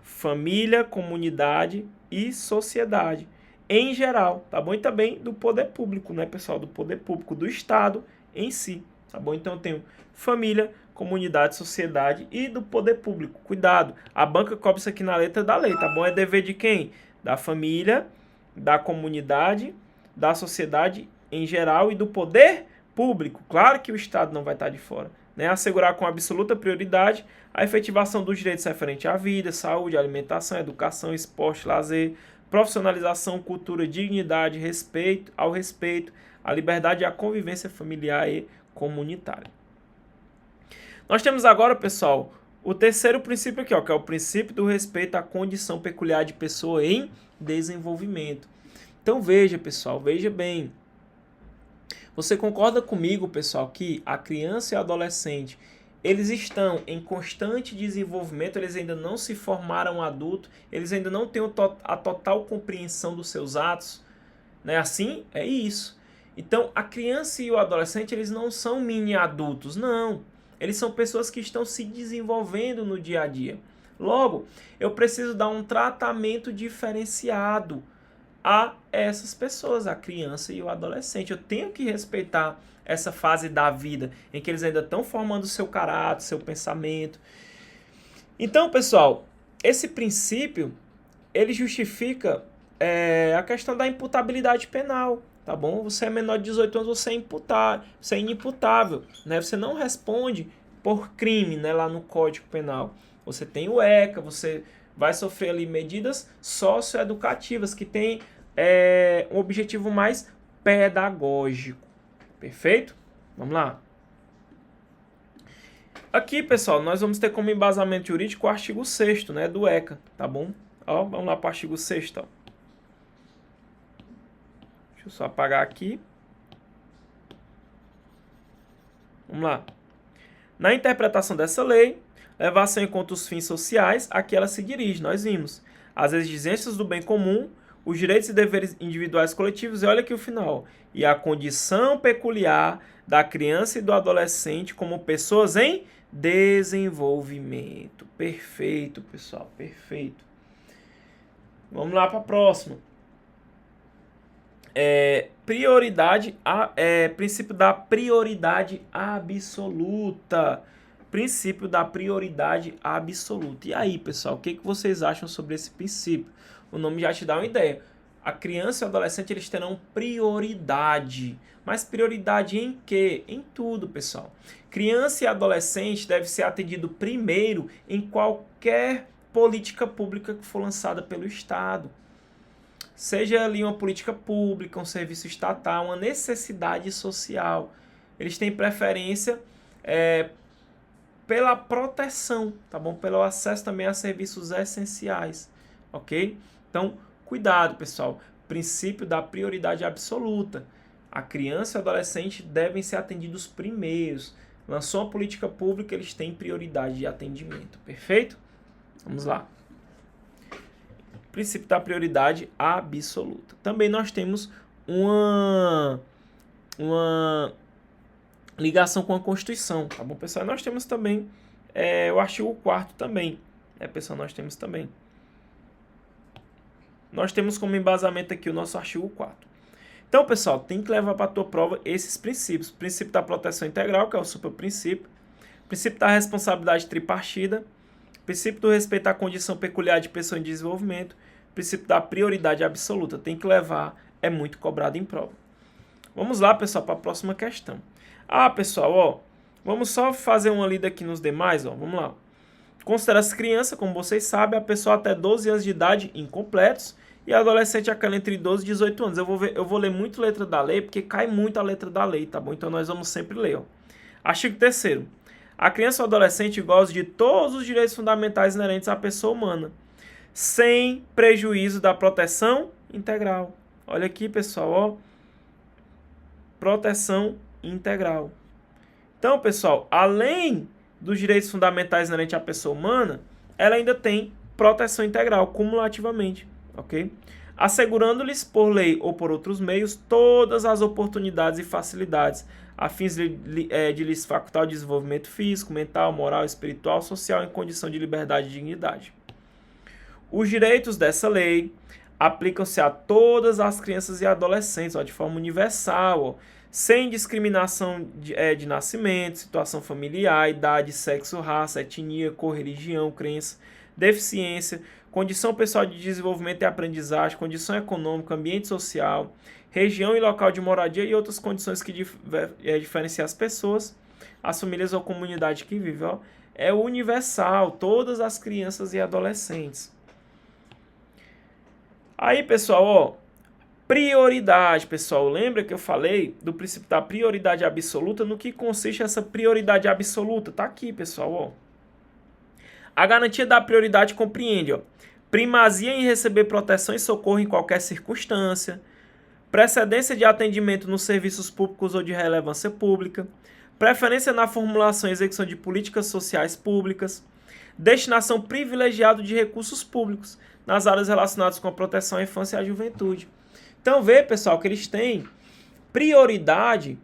família, comunidade e sociedade, em geral, tá bom? E também do poder público, né, pessoal? Do poder público do Estado em si, tá bom? Então, eu tenho família, comunidade, sociedade e do poder público. Cuidado, a banca cobra isso aqui na letra da lei, tá bom? É dever de quem? Da família, da comunidade, da sociedade em geral e do poder público. Claro que o Estado não vai estar de fora, né? Assegurar com absoluta prioridade a efetivação dos direitos referentes à vida, saúde, alimentação, educação, esporte, lazer, profissionalização, cultura, dignidade, respeito, a liberdade e a convivência familiar e comunitária. Nós temos agora, pessoal, o terceiro princípio aqui, ó, que é o princípio do respeito à condição peculiar de pessoa em desenvolvimento. Então veja, pessoal, veja bem. Você concorda comigo, pessoal, que a criança e o adolescente, eles estão em constante desenvolvimento, eles ainda não se formaram adulto, eles ainda não têm a total compreensão dos seus atos, né? Assim, é isso. Então, a criança e o adolescente, eles não são mini adultos, não. Eles são pessoas que estão se desenvolvendo no dia a dia. Logo, eu preciso dar um tratamento diferenciado a essas pessoas, a criança e o adolescente. Eu tenho que respeitar essa fase da vida em que eles ainda estão formando o seu caráter, seu pensamento. Então, pessoal, esse princípio, ele justifica a questão da imputabilidade penal, tá bom? Você é menor de 18 anos, você é inimputável, né? Você não responde por crime, né, lá no Código Penal. Você tem o ECA, você vai sofrer ali medidas socioeducativas que tem um objetivo mais pedagógico. Perfeito? Vamos lá. Aqui, pessoal, nós vamos ter como embasamento jurídico o artigo 6º, né, do ECA, tá bom? Ó, vamos lá para o artigo 6º. Deixa eu só apagar aqui. Vamos lá. Na interpretação dessa lei, levar-se em conta os fins sociais a que ela se dirige. Nós vimos as exigências do bem comum, os direitos e deveres individuais coletivos, e olha aqui o final, e a condição peculiar da criança e do adolescente como pessoas em desenvolvimento. Perfeito, pessoal, perfeito. Vamos lá para a próxima. Princípio da prioridade absoluta. Princípio da prioridade absoluta. E aí, pessoal, o que vocês acham sobre esse princípio? O nome já te dá uma ideia. A criança e o adolescente, eles terão prioridade. Mas prioridade em quê? Em tudo, pessoal. Criança e adolescente deve ser atendido primeiro em qualquer política pública que for lançada pelo Estado. Seja ali uma política pública, um serviço estatal, uma necessidade social. Eles têm preferência pela proteção, tá bom? Pelo acesso também a serviços essenciais, ok? Então, cuidado, pessoal. Princípio da prioridade absoluta. A criança e o adolescente devem ser atendidos primeiros. Lançou uma política pública, eles têm prioridade de atendimento, perfeito? Vamos lá. Princípio da prioridade absoluta. Também nós temos uma ligação com a Constituição, tá bom, pessoal? Nós temos também o artigo 4º também, pessoal? Nós temos também. Nós temos como embasamento aqui o nosso artigo 4º. Então, pessoal, tem que levar para a tua prova esses princípios. Princípio da proteção integral, que é o superprincípio. Princípio da responsabilidade tripartida. princípio do respeito à condição peculiar de pessoa em desenvolvimento, princípio da prioridade absoluta. Tem que levar, é muito cobrado em prova. Vamos lá, pessoal, para a próxima questão. Pessoal, ó, vamos só fazer uma lida aqui nos demais, ó. Vamos lá. Considera-se criança, como vocês sabem, a pessoa até 12 anos de idade incompletos e adolescente aquela entre 12 e 18 anos. Eu vou ler muito letra da lei, porque cai muito a letra da lei, tá bom? Então nós vamos sempre ler, ó. Artigo 3º. A criança ou adolescente goza de todos os direitos fundamentais inerentes à pessoa humana, sem prejuízo da proteção integral. Olha aqui, pessoal, ó. Proteção integral. Então, pessoal, além dos direitos fundamentais inerentes à pessoa humana, ela ainda tem proteção integral, cumulativamente, ok? Assegurando-lhes, por lei ou por outros meios, todas as oportunidades e facilidades, a fins de lhes facultar o desenvolvimento físico, mental, moral, espiritual, social, em condição de liberdade e dignidade. Os direitos dessa lei aplicam-se a todas as crianças e adolescentes, ó, de forma universal, ó, sem discriminação de nascimento, situação familiar, idade, sexo, raça, etnia, cor, religião, crença, deficiência, condição pessoal de desenvolvimento e aprendizagem, condição econômica, ambiente social, região e local de moradia e outras condições que diferenciam as pessoas, as famílias ou comunidade que vivem. Ó. É universal, todas as crianças e adolescentes. Aí, pessoal, ó, prioridade, pessoal. Lembra que eu falei do princípio da prioridade absoluta? No que consiste essa prioridade absoluta? Tá aqui, pessoal, ó. A garantia da prioridade compreende, ó, primazia em receber proteção e socorro em qualquer circunstância, precedência de atendimento nos serviços públicos ou de relevância pública, preferência na formulação e execução de políticas sociais públicas, destinação privilegiada de recursos públicos nas áreas relacionadas com a proteção à infância e à juventude. Então, vê, pessoal, que eles têm prioridade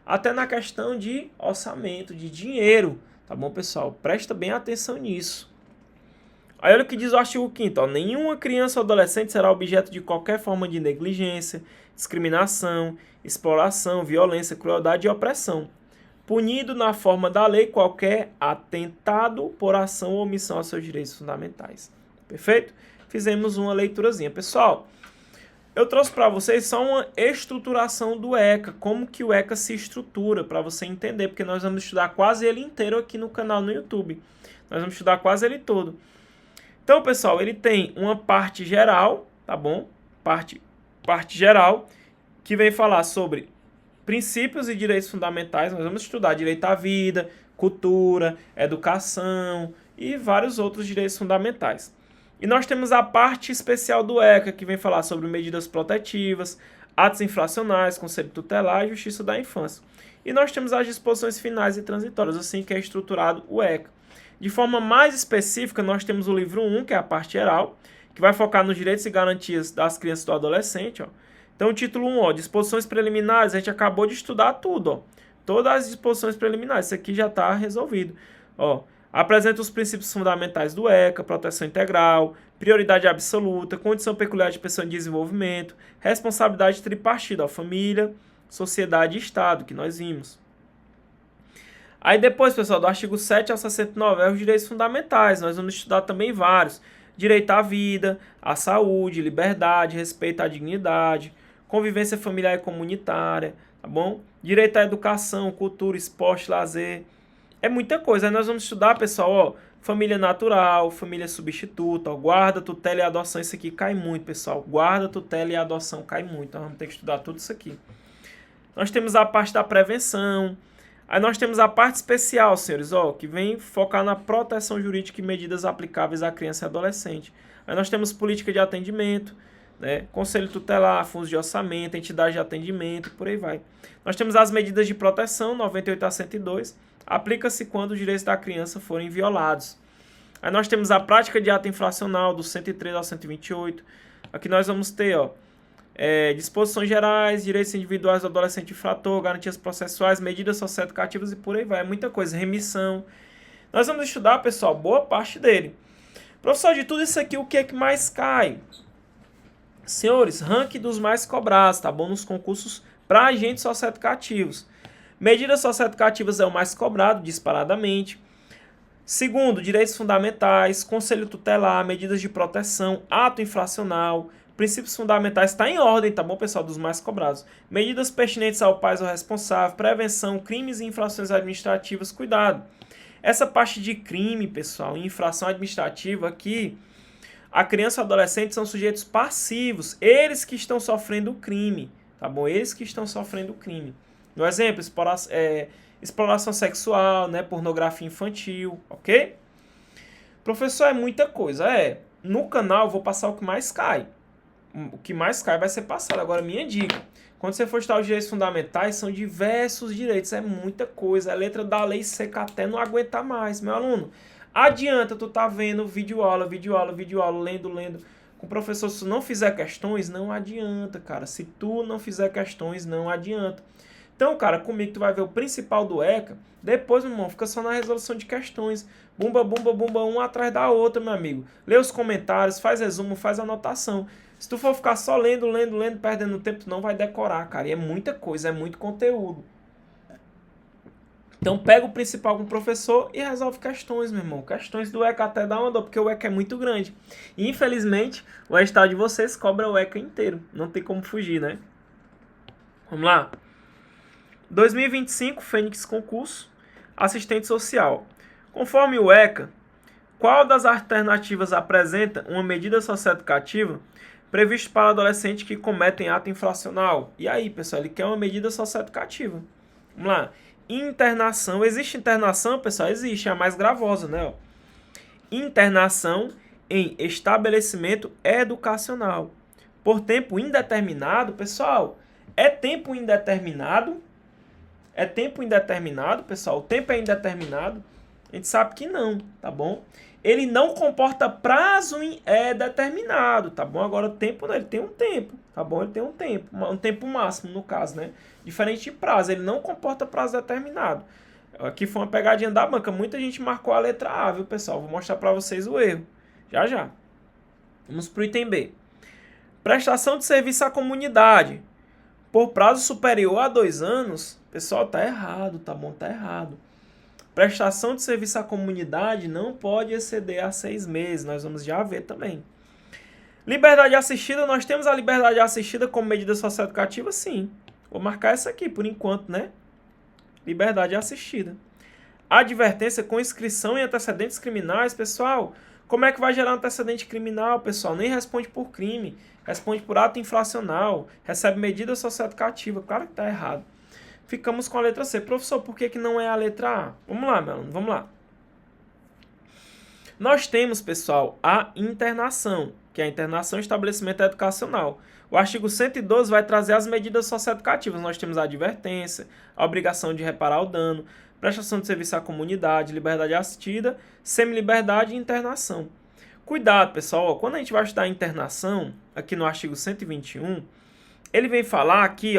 até na questão de orçamento, de dinheiro, tá bom, pessoal? Presta bem atenção nisso. Aí olha o que diz o artigo 5º, ó, nenhuma criança ou adolescente será objeto de qualquer forma de negligência, discriminação, exploração, violência, crueldade e opressão, punido na forma da lei qualquer atentado por ação ou omissão aos seus direitos fundamentais. Perfeito? Fizemos uma leiturazinha. Pessoal, eu trouxe para vocês só uma estruturação do ECA, como que o ECA se estrutura, para você entender, porque nós vamos estudar quase ele inteiro aqui no canal no YouTube. Nós vamos estudar quase ele todo. Então, pessoal, ele tem uma parte geral, tá bom? Parte geral, que vem falar sobre princípios e direitos fundamentais. Nós vamos estudar direito à vida, cultura, educação e vários outros direitos fundamentais. E nós temos a parte especial do ECA, que vem falar sobre medidas protetivas, atos infracionais, conselho tutelar e justiça da infância. E nós temos as disposições finais e transitórias, assim que é estruturado o ECA. De forma mais específica, nós temos o livro 1, que é a parte geral, que vai focar nos direitos e garantias das crianças e do adolescente. Ó. Então, o título 1, ó, disposições preliminares, a gente acabou de estudar tudo. Ó. Todas as disposições preliminares, isso aqui já está resolvido. Ó. Apresenta os princípios fundamentais do ECA, proteção integral, prioridade absoluta, condição peculiar de pessoa em desenvolvimento, responsabilidade tripartida, ó, família, sociedade e Estado, que nós vimos. Aí depois, pessoal, do artigo 7 ao 69, é os direitos fundamentais. Nós vamos estudar também vários. Direito à vida, à saúde, liberdade, respeito à dignidade, convivência familiar e comunitária, tá bom? Direito à educação, cultura, esporte, lazer. É muita coisa. Aí nós vamos estudar, pessoal, ó, família natural, família substituta, ó, guarda, tutela e adoção. Isso aqui cai muito, pessoal. Guarda, tutela e adoção cai muito. Então vamos ter que estudar tudo isso aqui. Nós temos a parte da prevenção. Aí nós temos a parte especial, senhores, ó, que vem focar na proteção jurídica e medidas aplicáveis à criança e adolescente. Aí nós temos política de atendimento, né, conselho tutelar, fundos de orçamento, entidade de atendimento, por aí vai. Nós temos as medidas de proteção, 98 a 102, aplica-se quando os direitos da criança forem violados. Aí nós temos a prática de ato infracional, do 103 ao 128. Aqui nós vamos ter, ó, disposições gerais, direitos individuais do adolescente infrator, garantias processuais, medidas socioeducativas e por aí vai. É muita coisa, remissão. Nós vamos estudar, pessoal, boa parte dele. Professor, de tudo isso aqui, o que é que mais cai? Senhores, ranking dos mais cobrados, tá bom? Nos concursos para agentes socioeducativos. Medidas socioeducativas é o mais cobrado, disparadamente. Segundo, direitos fundamentais, conselho tutelar, medidas de proteção, ato infracional, princípios fundamentais, está em ordem, tá bom, pessoal, dos mais cobrados. Medidas pertinentes ao pai ou responsável, prevenção, crimes e infrações administrativas, cuidado. Essa parte de crime, pessoal, e infração administrativa aqui, a criança e o adolescente são sujeitos passivos, eles que estão sofrendo o crime, tá bom? Eles que estão sofrendo o crime. No exemplo, exploração sexual, né, pornografia infantil, ok? Professor, é muita coisa, No canal eu vou passar o que mais cai. O que mais cai vai ser passado. Agora, minha dica, quando você for estudar os direitos fundamentais, são diversos direitos, é muita coisa. A letra da lei seca até não aguentar mais, meu aluno. Adianta tu tá vendo videoaula, lendo. Com o professor, se tu não fizer questões, não adianta, cara. Se tu não fizer questões, não adianta. Então, cara, comigo tu vai ver o principal do ECA. Depois, meu irmão, fica só na resolução de questões. Bumba, um atrás da outra, meu amigo. Lê os comentários, faz resumo, faz anotação. Se tu for ficar só lendo, perdendo tempo, tu não vai decorar, cara. E é muita coisa, é muito conteúdo. Então, pega o principal com o professor e resolve questões, meu irmão. Questões do ECA até dá uma dor, porque o ECA é muito grande. E, infelizmente, o estado de vocês cobra o ECA inteiro. Não tem como fugir, né? Vamos lá. 2025, Fênix Concurso, assistente social. Conforme o ECA, qual das alternativas apresenta uma medida socioeducativa prevista para adolescentes que cometem ato infracional? E aí, pessoal, ele quer uma medida socioeducativa. Vamos lá. Internação. Existe internação, pessoal? Existe, é a mais gravosa, né? Internação em estabelecimento educacional. Por tempo indeterminado, pessoal, é tempo indeterminado? É tempo indeterminado, pessoal? O tempo é indeterminado? A gente sabe que não, tá bom? Ele não comporta prazo determinado, tá bom? Agora, o tempo, ele tem um tempo, tá bom? Ele tem um tempo máximo, no caso, né? Diferente de prazo, ele não comporta prazo determinado. Aqui foi uma pegadinha da banca, muita gente marcou a letra A, viu, pessoal? Vou mostrar para vocês o erro, já. Vamos pro item B. Prestação de serviço à comunidade por prazo superior a 2 anos, pessoal, tá errado, tá bom? Tá errado. Prestação de serviço à comunidade não pode exceder a 6 meses. Nós vamos já ver também. Liberdade assistida, nós temos a liberdade assistida como medida socioeducativa? Sim. Vou marcar essa aqui por enquanto, né? Liberdade assistida. Advertência com inscrição em antecedentes criminais, pessoal. Como é que vai gerar um antecedente criminal, pessoal? Nem responde por crime. Responde por ato infracional. Recebe medida socioeducativa. Claro que tá errado. Ficamos com a letra C. Professor, por que não é a letra A? Vamos lá, meu aluno, vamos lá. Nós temos, pessoal, a internação, que é a internação em estabelecimento educacional. O artigo 112 vai trazer as medidas socioeducativas. Nós temos a advertência, a obrigação de reparar o dano, prestação de serviço à comunidade, liberdade assistida, semi-liberdade e internação. Cuidado, pessoal, quando a gente vai estudar a internação, aqui no artigo 121, ele vem falar aqui,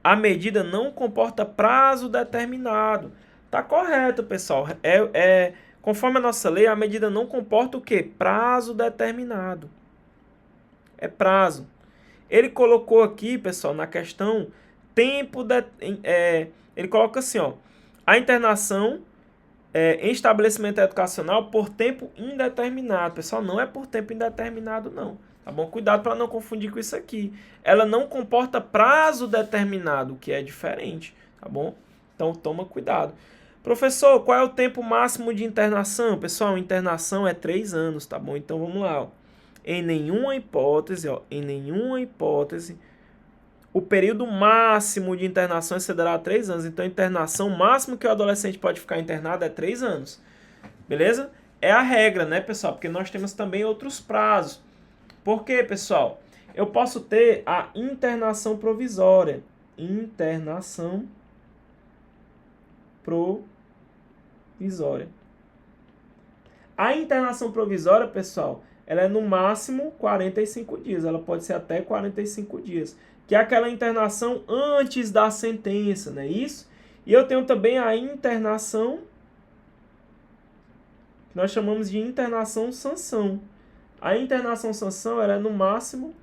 a medida não comporta prazo determinado. Tá correto, pessoal. Conforme a nossa lei, a medida não comporta o quê? Prazo determinado. É prazo. Ele colocou aqui, pessoal, na questão ele coloca assim, a internação em estabelecimento educacional por tempo indeterminado. Pessoal, não é por tempo indeterminado, não. Tá bom? Cuidado para não confundir com isso aqui. Ela não comporta prazo determinado, que é diferente, tá bom? Então, toma cuidado. Professor, qual é o tempo máximo de internação? Pessoal, internação é 3 anos, tá bom? Então, vamos lá, Em nenhuma hipótese, o período máximo de internação excederá 3 anos. Então, a internação máximo que o adolescente pode ficar internado é 3 anos. Beleza? É a regra, né, pessoal? Porque nós temos também outros prazos. Por quê, pessoal? Eu posso ter a internação provisória. Internação provisória. A internação provisória, pessoal, ela é no máximo 45 dias. Ela pode ser até 45 dias. Que é aquela internação antes da sentença, não é isso? E eu tenho também a internação, que nós chamamos de internação sanção. A internação sanção ela é no máximo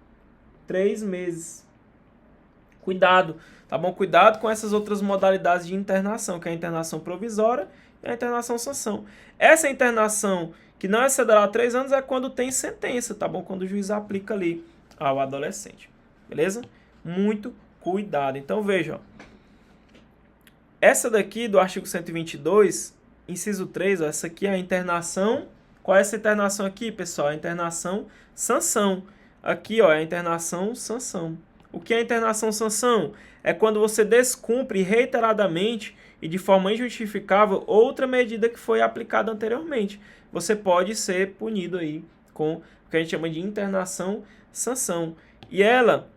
3 meses. Cuidado, tá bom? Cuidado com essas outras modalidades de internação, que é a internação provisória é a internação sanção. Essa internação que não excederá 3 anos é quando tem sentença, tá bom? Quando o juiz aplica ali ao adolescente, beleza? Muito cuidado. Então, veja, ó. Essa daqui do artigo 122, inciso 3, ó, essa aqui é a internação. Qual é essa internação aqui, pessoal? A internação sanção. Aqui, ó, é a internação sanção. O que é a internação sanção? É quando você descumpre reiteradamente e de forma injustificável outra medida que foi aplicada anteriormente. Você pode ser punido aí com o que a gente chama de internação sanção. E ela,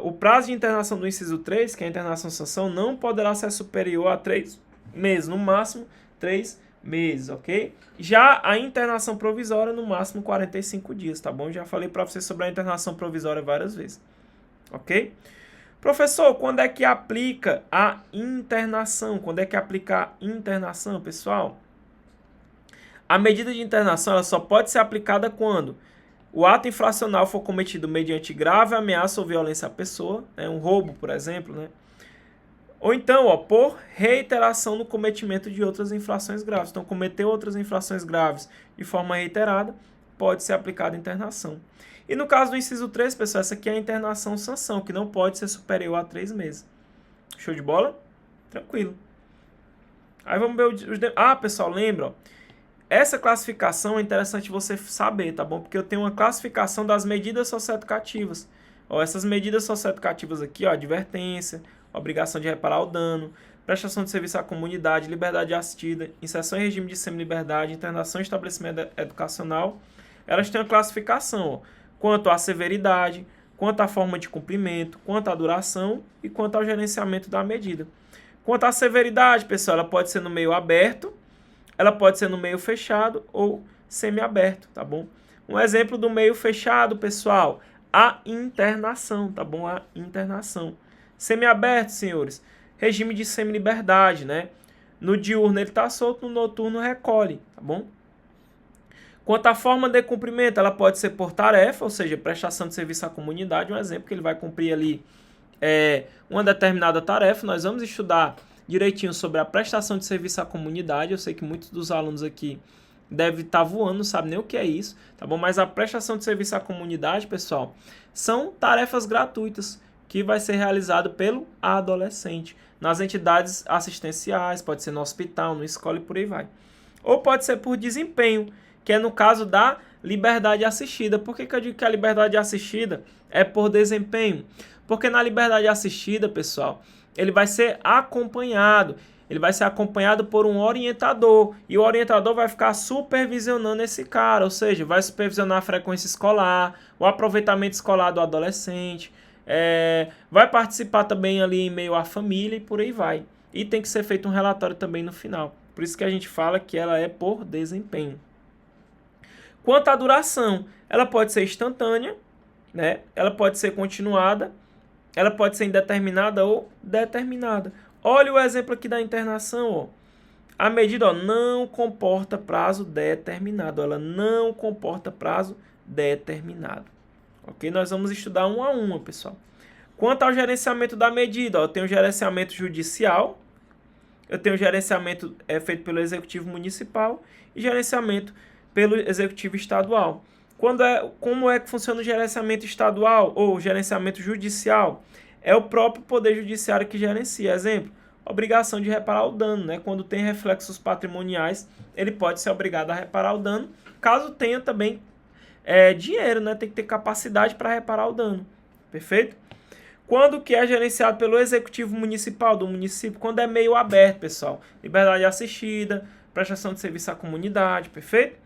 o prazo de internação do inciso 3, que é a internação sanção, não poderá ser superior a 3 meses, no máximo 3 meses, ok? Já a internação provisória, no máximo 45 dias, tá bom? Já falei para vocês sobre a internação provisória várias vezes, ok? Professor, quando é que aplica a internação? Quando é que aplica a internação, pessoal? A medida de internação ela só pode ser aplicada quando o ato infracional for cometido mediante grave ameaça ou violência à pessoa, né, um roubo, por exemplo, né? Ou então, ó, por reiteração no cometimento de outras infrações graves. Então, cometer outras infrações graves de forma reiterada, pode ser aplicada a internação. E no caso do inciso 3, pessoal, essa aqui é a internação sanção, que não pode ser superior a 3 meses. Show de bola? Tranquilo. Aí vamos ver os... pessoal, lembra, ó, essa classificação é interessante você saber, tá bom? Porque eu tenho uma classificação das medidas socioeducativas. Ó, essas medidas socioeducativas aqui, ó, advertência, obrigação de reparar o dano, prestação de serviço à comunidade, liberdade assistida, inserção em regime de semi-liberdade, internação em estabelecimento educacional, elas têm uma classificação, ó, quanto à severidade, quanto à forma de cumprimento, quanto à duração e quanto ao gerenciamento da medida. Quanto à severidade, pessoal, ela pode ser no meio aberto, ela pode ser no meio fechado ou semi-aberto, tá bom? Um exemplo do meio fechado, pessoal, a internação, tá bom? A internação. Semi-aberto, senhores, regime de semi-liberdade, né? No diurno ele está solto, no noturno recolhe, tá bom? Quanto à forma de cumprimento, ela pode ser por tarefa, ou seja, prestação de serviço à comunidade, um exemplo que ele vai cumprir ali uma determinada tarefa. Nós vamos estudar direitinho sobre a prestação de serviço à comunidade. Eu sei que muitos dos alunos aqui devem estar voando, não sabem nem o que é isso, tá bom? Mas a prestação de serviço à comunidade, pessoal, são tarefas gratuitas que vai ser realizado pelo adolescente nas entidades assistenciais, pode ser no hospital, na escola e por aí vai. Ou pode ser por desempenho, que é no caso da liberdade assistida. Por que eu digo que a liberdade assistida é por desempenho? Porque na liberdade assistida, pessoal, ele vai ser acompanhado. Ele vai ser acompanhado por um orientador. E o orientador vai ficar supervisionando esse cara. Ou seja, vai supervisionar a frequência escolar, o aproveitamento escolar do adolescente. Vai participar também ali em meio à família e por aí vai. E tem que ser feito um relatório também no final. Por isso que a gente fala que ela é por desempenho. Quanto à duração, ela pode ser instantânea, né? Ela pode ser continuada, ela pode ser indeterminada ou determinada. Olha o exemplo aqui da internação, ó. A medida, ó, não comporta prazo determinado. Ela não comporta prazo determinado. Ok? Nós vamos estudar uma a uma, pessoal. Quanto ao gerenciamento da medida, ó, eu tenho gerenciamento judicial, eu tenho gerenciamento feito pelo Executivo Municipal e gerenciamento pelo Executivo Estadual. Como é que funciona o gerenciamento estadual ou gerenciamento judicial? É o próprio Poder Judiciário que gerencia. Exemplo, obrigação de reparar o dano, né? Quando tem reflexos patrimoniais, ele pode ser obrigado a reparar o dano, caso tenha também dinheiro, né? Tem que ter capacidade para reparar o dano. Perfeito? Quando que é gerenciado pelo Executivo Municipal do município? Quando é meio aberto, pessoal. Liberdade assistida, prestação de serviço à comunidade, perfeito?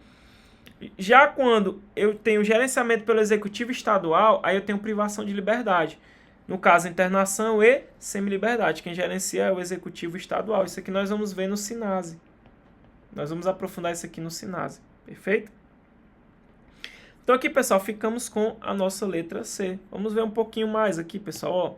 Já quando eu tenho gerenciamento pelo Executivo Estadual, aí eu tenho privação de liberdade. No caso, internação e semi-liberdade. Quem gerencia é o Executivo Estadual. Isso aqui nós vamos ver no SINASE. Nós vamos aprofundar isso aqui no SINASE. Perfeito? Então aqui, pessoal, ficamos com a nossa letra C. Vamos ver um pouquinho mais aqui, pessoal. Ó.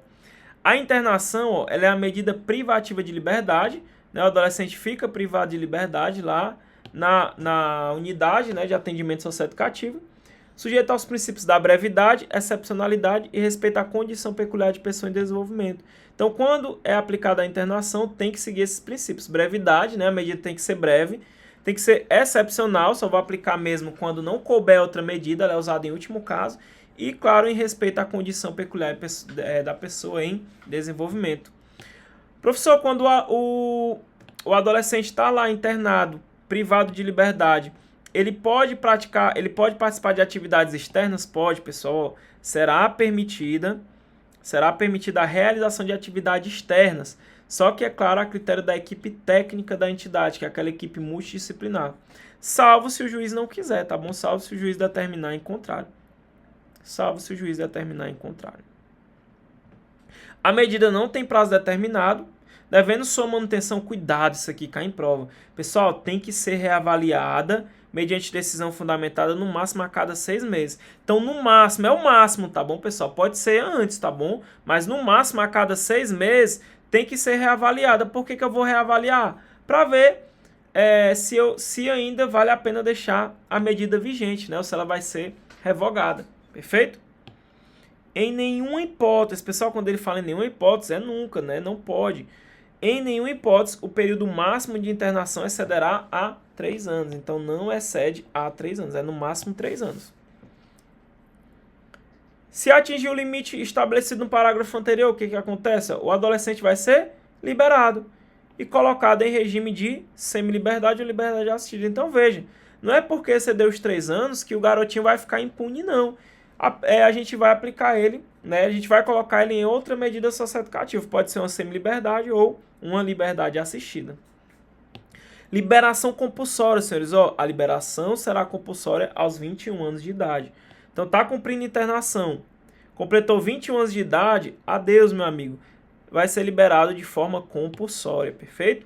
A internação, ó, ela é a medida privativa de liberdade, né? O adolescente fica privado de liberdade lá na unidade, né, de atendimento socioeducativo, sujeito aos princípios da brevidade, excepcionalidade e respeito à condição peculiar de pessoa em desenvolvimento. Então, quando é aplicada a internação, tem que seguir esses princípios. Brevidade, né? A medida tem que ser breve, tem que ser excepcional, só vou aplicar mesmo quando não couber outra medida, ela é usada em último caso, e, claro, em respeito à condição peculiar da pessoa em desenvolvimento. Professor, quando o adolescente está lá internado, privado de liberdade, ele pode participar de atividades externas? Pode, pessoal. Será permitida a realização de atividades externas, só que, é claro, a critério da equipe técnica da entidade, que é aquela equipe multidisciplinar. Salvo se o juiz não quiser, tá bom? Salvo se o juiz determinar em contrário. A medida não tem prazo determinado, devendo sua manutenção, cuidado, isso aqui cai em prova. Pessoal, tem que ser reavaliada mediante decisão fundamentada no máximo a cada 6 meses. Então, no máximo, é o máximo, tá bom, pessoal? Pode ser antes, tá bom? Mas no máximo a cada 6 meses tem que ser reavaliada. Por que eu vou reavaliar? Para ver se ainda vale a pena deixar a medida vigente, né? Ou se ela vai ser revogada. Perfeito? Em nenhuma hipótese, pessoal, quando ele fala em nenhuma hipótese, é nunca, né? Não pode. Em nenhuma hipótese, o período máximo de internação excederá a 3 anos. Então, não excede a 3 anos, é no máximo 3 anos. Se atingir o limite estabelecido no parágrafo anterior, o que acontece? O adolescente vai ser liberado e colocado em regime de semi-liberdade ou liberdade assistida. Então, veja, não é porque excedeu os 3 anos que o garotinho vai ficar impune, não. A gente vai aplicar ele, né? A gente vai colocar ele em outra medida socioeducativa. Pode ser uma semi-liberdade ou uma liberdade assistida. Liberação compulsória, senhores. A liberação será compulsória aos 21 anos de idade. Então, está cumprindo internação. Completou 21 anos de idade, adeus, meu amigo. Vai ser liberado de forma compulsória, perfeito?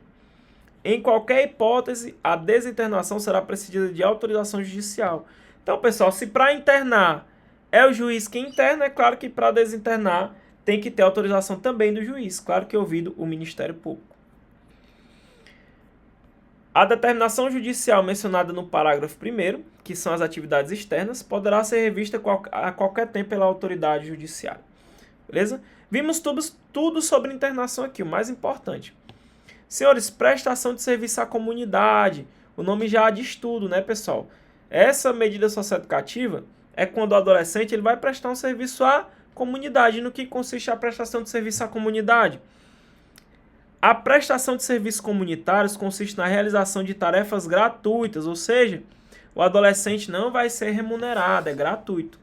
Em qualquer hipótese, a desinternação será precedida de autorização judicial. Então, pessoal, se para internar é o juiz que interna, é claro que para desinternar tem que ter autorização também do juiz, claro que ouvido o Ministério Público. A determinação judicial mencionada no parágrafo 1º, que são as atividades externas, poderá ser revista a qualquer tempo pela autoridade judiciária. Beleza? Vimos tudo sobre internação aqui, o mais importante. Senhores, prestação de serviço à comunidade. O nome já diz tudo, né, pessoal? Essa medida socioeducativa é quando o adolescente ele vai prestar um serviço à comunidade. No que consiste a prestação de serviço à comunidade? A prestação de serviços comunitários consiste na realização de tarefas gratuitas, ou seja, o adolescente não vai ser remunerado, é gratuito,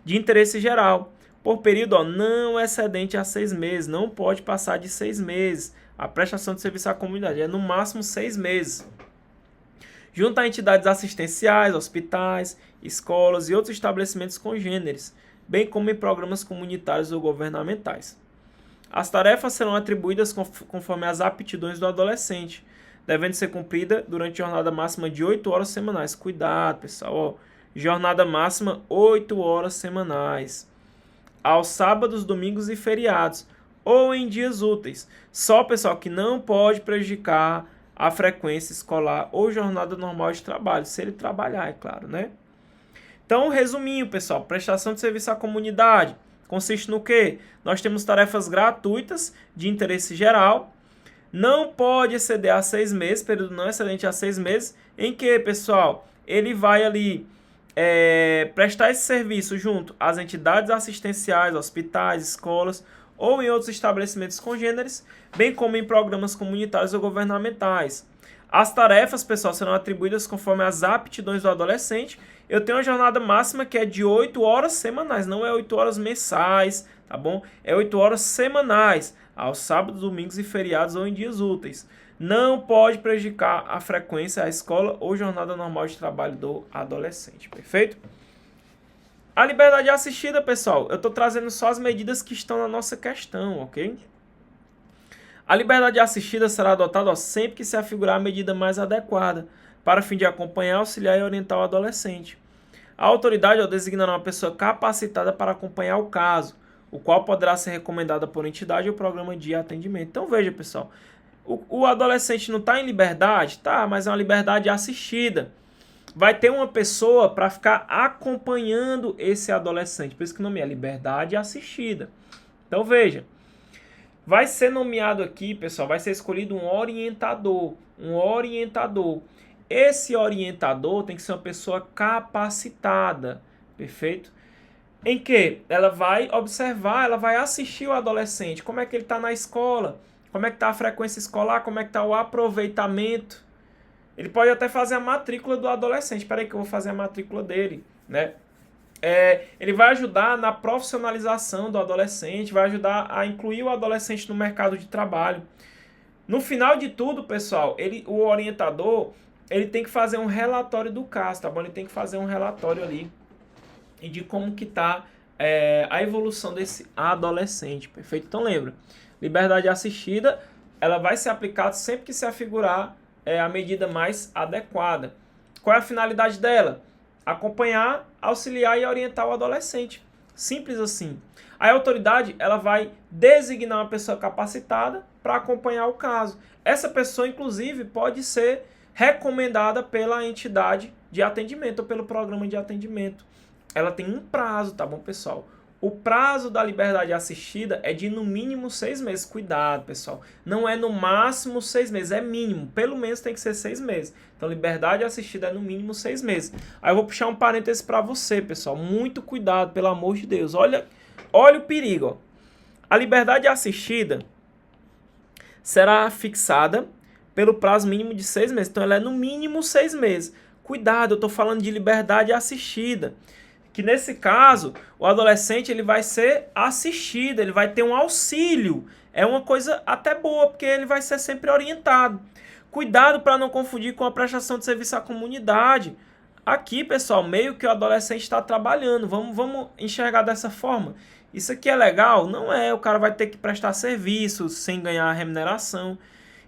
de interesse geral, por período não excedente a 6 meses, não pode passar de 6 meses. A prestação de serviço à comunidade é no máximo 6 meses. Junto a entidades assistenciais, hospitais, escolas e outros estabelecimentos congêneres, bem como em programas comunitários ou governamentais. As tarefas serão atribuídas conforme as aptidões do adolescente, devendo ser cumprida durante jornada máxima de 8 horas semanais. Cuidado, pessoal, jornada máxima 8 horas semanais, aos sábados, domingos e feriados, ou em dias úteis. Só, pessoal, que não pode prejudicar a frequência escolar ou jornada normal de trabalho, se ele trabalhar, é claro, né? Então, resuminho, pessoal, prestação de serviço à comunidade consiste no quê? Nós temos tarefas gratuitas de interesse geral, não pode exceder a 6 meses, período não excedente a 6 meses, em que, pessoal, ele vai ali prestar esse serviço junto às entidades assistenciais, hospitais, escolas ou em outros estabelecimentos congêneres, bem como em programas comunitários ou governamentais. As tarefas, pessoal, serão atribuídas conforme as aptidões do adolescente. Eu tenho uma jornada máxima que é de 8 horas semanais, não é 8 horas mensais, tá bom? É 8 horas semanais, aos sábados, domingos e feriados ou em dias úteis. Não pode prejudicar a frequência à escola ou jornada normal de trabalho do adolescente, perfeito? A liberdade assistida, pessoal, eu estou trazendo só as medidas que estão na nossa questão, ok? A liberdade assistida será adotada sempre que se afigurar a medida mais adequada, para fim de acompanhar, auxiliar e orientar o adolescente. A autoridade designará uma pessoa capacitada para acompanhar o caso, o qual poderá ser recomendada por entidade ou programa de atendimento. Então veja, pessoal, o adolescente não está em liberdade? Tá, mas é uma liberdade assistida. vai ter uma pessoa para ficar acompanhando esse adolescente. Por isso que o nome é liberdade assistida. Então veja, vai ser nomeado aqui, pessoal, vai ser escolhido um orientador. Um orientador. Esse orientador tem que ser uma pessoa capacitada, perfeito? Em que ela vai observar, ela vai assistir o adolescente, como é que ele está na escola, como é que está a frequência escolar, como é que está o aproveitamento. Ele pode até fazer a matrícula do adolescente. Espera aí que eu vou fazer a matrícula dele, né? Ele vai ajudar na profissionalização do adolescente, vai ajudar a incluir o adolescente no mercado de trabalho. No final de tudo, pessoal, o orientador, ele tem que fazer um relatório do caso, tá bom? Ele tem que fazer um relatório ali e de como que está a evolução desse adolescente, perfeito? Então lembra, liberdade assistida, ela vai ser aplicada sempre que se afigurar a medida mais adequada. Qual é a finalidade dela? Acompanhar, auxiliar e orientar o adolescente. Simples assim. A autoridade, ela vai designar uma pessoa capacitada para acompanhar o caso. Essa pessoa, inclusive, pode ser recomendada pela entidade de atendimento ou pelo programa de atendimento. Ela tem um prazo, tá bom, pessoal? O prazo da liberdade assistida é de no mínimo 6 meses. Cuidado, pessoal. Não é no máximo 6 meses, é mínimo. Pelo menos tem que ser 6 meses. Então, liberdade assistida é no mínimo 6 meses. Aí eu vou puxar um parêntese para você, pessoal. Muito cuidado, pelo amor de Deus. Olha o perigo. Ó. A liberdade assistida será fixada pelo prazo mínimo de 6 meses. Então, ela é no mínimo 6 meses. Cuidado, eu estou falando de liberdade assistida. Que nesse caso, o adolescente ele vai ser assistido, ele vai ter um auxílio. É uma coisa até boa, porque ele vai ser sempre orientado. Cuidado para não confundir com a prestação de serviço à comunidade. Aqui, pessoal, meio que o adolescente está trabalhando. Vamos enxergar dessa forma. Isso aqui é legal? Não é. O cara vai ter que prestar serviço sem ganhar remuneração.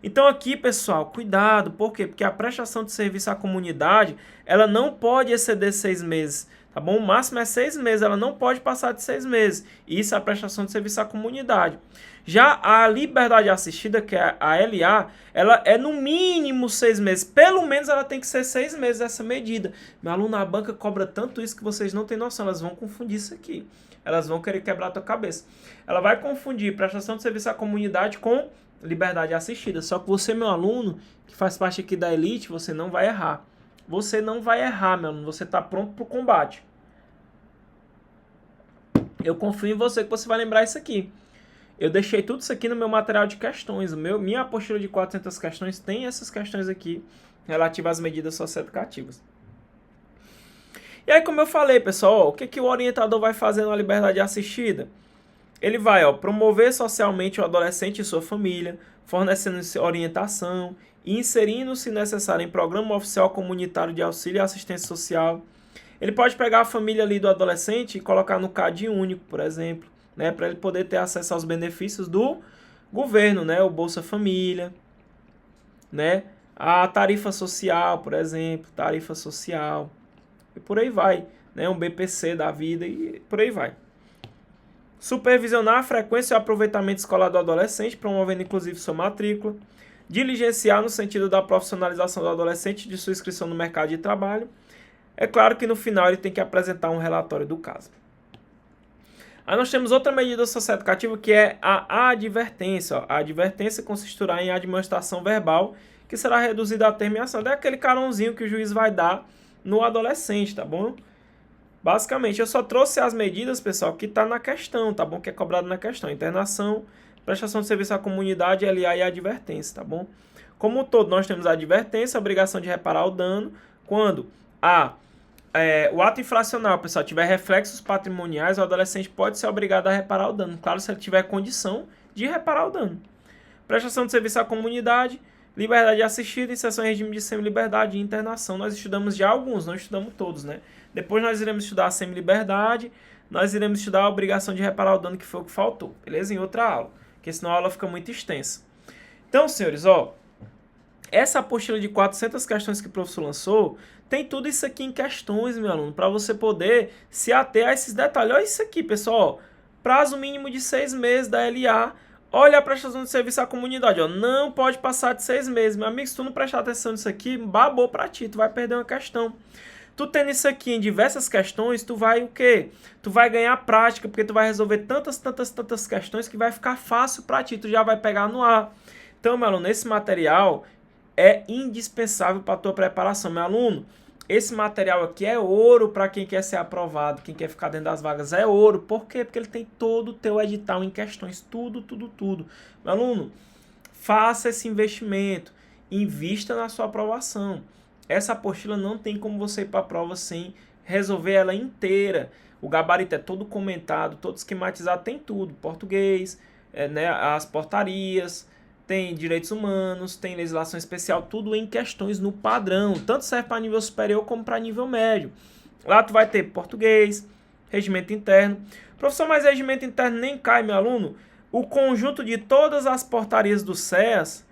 Então aqui, pessoal, cuidado. Por quê? Porque a prestação de serviço à comunidade, ela não pode exceder 6 meses. Tá bom? O máximo é 6 meses, ela não pode passar de 6 meses. Isso é a prestação de serviço à comunidade. Já a liberdade assistida, que é a LA, ela é no mínimo 6 meses. Pelo menos ela tem que ser 6 meses essa medida. Meu aluno, a banca cobra tanto isso que vocês não têm noção. Elas vão confundir isso aqui. Elas vão querer quebrar a tua cabeça. Ela vai confundir prestação de serviço à comunidade com liberdade assistida. Só que você, meu aluno, que faz parte aqui da elite, você não vai errar. Você não vai errar, meu aluno. Você está pronto para o combate. Eu confio em você que você vai lembrar isso aqui. Eu deixei tudo isso aqui no meu material de questões. Minha apostila de 400 questões tem essas questões aqui relativas às medidas socioeducativas. E aí, como eu falei, pessoal, o que o orientador vai fazer na liberdade assistida? Ele vai promover socialmente o adolescente e sua família, fornecendo orientação e inserindo, se necessário, em programa oficial comunitário de auxílio e assistência social. Ele pode pegar a família ali do adolescente e colocar no CAD único, por exemplo, né, para ele poder ter acesso aos benefícios do governo, né, o Bolsa Família, né, a tarifa social, por exemplo, tarifa social, e por aí vai, né, um BPC da vida e por aí vai. Supervisionar a frequência e o aproveitamento escolar do adolescente, promovendo inclusive sua matrícula. Diligenciar no sentido da profissionalização do adolescente e de sua inscrição no mercado de trabalho. É claro que no final ele tem que apresentar um relatório do caso. Aí nós temos outra medida socioeducativa que é a advertência. A advertência consistirá em admoestação verbal, que será reduzida à termo e ação. É aquele carãozinho que o juiz vai dar no adolescente, tá bom? Basicamente, eu só trouxe as medidas, pessoal, que está na questão, tá bom? Que é cobrado na questão. Internação, prestação de serviço à comunidade, LA e advertência, tá bom? Como um todo, nós temos a advertência, a obrigação de reparar o dano, quando o ato infracional, pessoal, tiver reflexos patrimoniais, o adolescente pode ser obrigado a reparar o dano. Claro, se ele tiver condição de reparar o dano. Prestação de serviço à comunidade, liberdade assistida, inserção em regime de semi-liberdade e internação. Nós estudamos já alguns, não estudamos todos, né? Depois nós iremos estudar a semi-liberdade, nós iremos estudar a obrigação de reparar o dano, que foi o que faltou, beleza? Em outra aula, porque senão a aula fica muito extensa. Então, senhores, essa apostila de 400 questões que o professor lançou, tem tudo isso aqui em questões, meu aluno, para você poder se ater a esses detalhes. Olha isso aqui, pessoal, prazo mínimo de 6 meses da LA, Olha a prestação de serviço à comunidade, ó, não pode passar de 6 meses. Meu amigo, se tu não prestar atenção nisso aqui, babou pra ti, tu vai perder uma questão. Tu tendo isso aqui em diversas questões, tu vai o quê? Tu vai ganhar prática, porque tu vai resolver tantas questões que vai ficar fácil pra ti, tu já vai pegar no ar. Então, meu aluno, esse material é indispensável para a tua preparação. Meu aluno, esse material aqui é ouro para quem quer ser aprovado, quem quer ficar dentro das vagas, é ouro. Por quê? Porque ele tem todo o teu edital em questões, tudo. Meu aluno, faça esse investimento, invista na sua aprovação. Essa apostila não tem como você ir para a prova sem resolver ela inteira. O gabarito é todo comentado, todo esquematizado, tem tudo. Português, né, as portarias, tem direitos humanos, tem legislação especial, tudo em questões no padrão. Tanto serve para nível superior como para nível médio. Lá tu vai ter português, regimento interno. Professor, mas regimento interno nem cai, meu aluno. O conjunto de todas as portarias do SEAS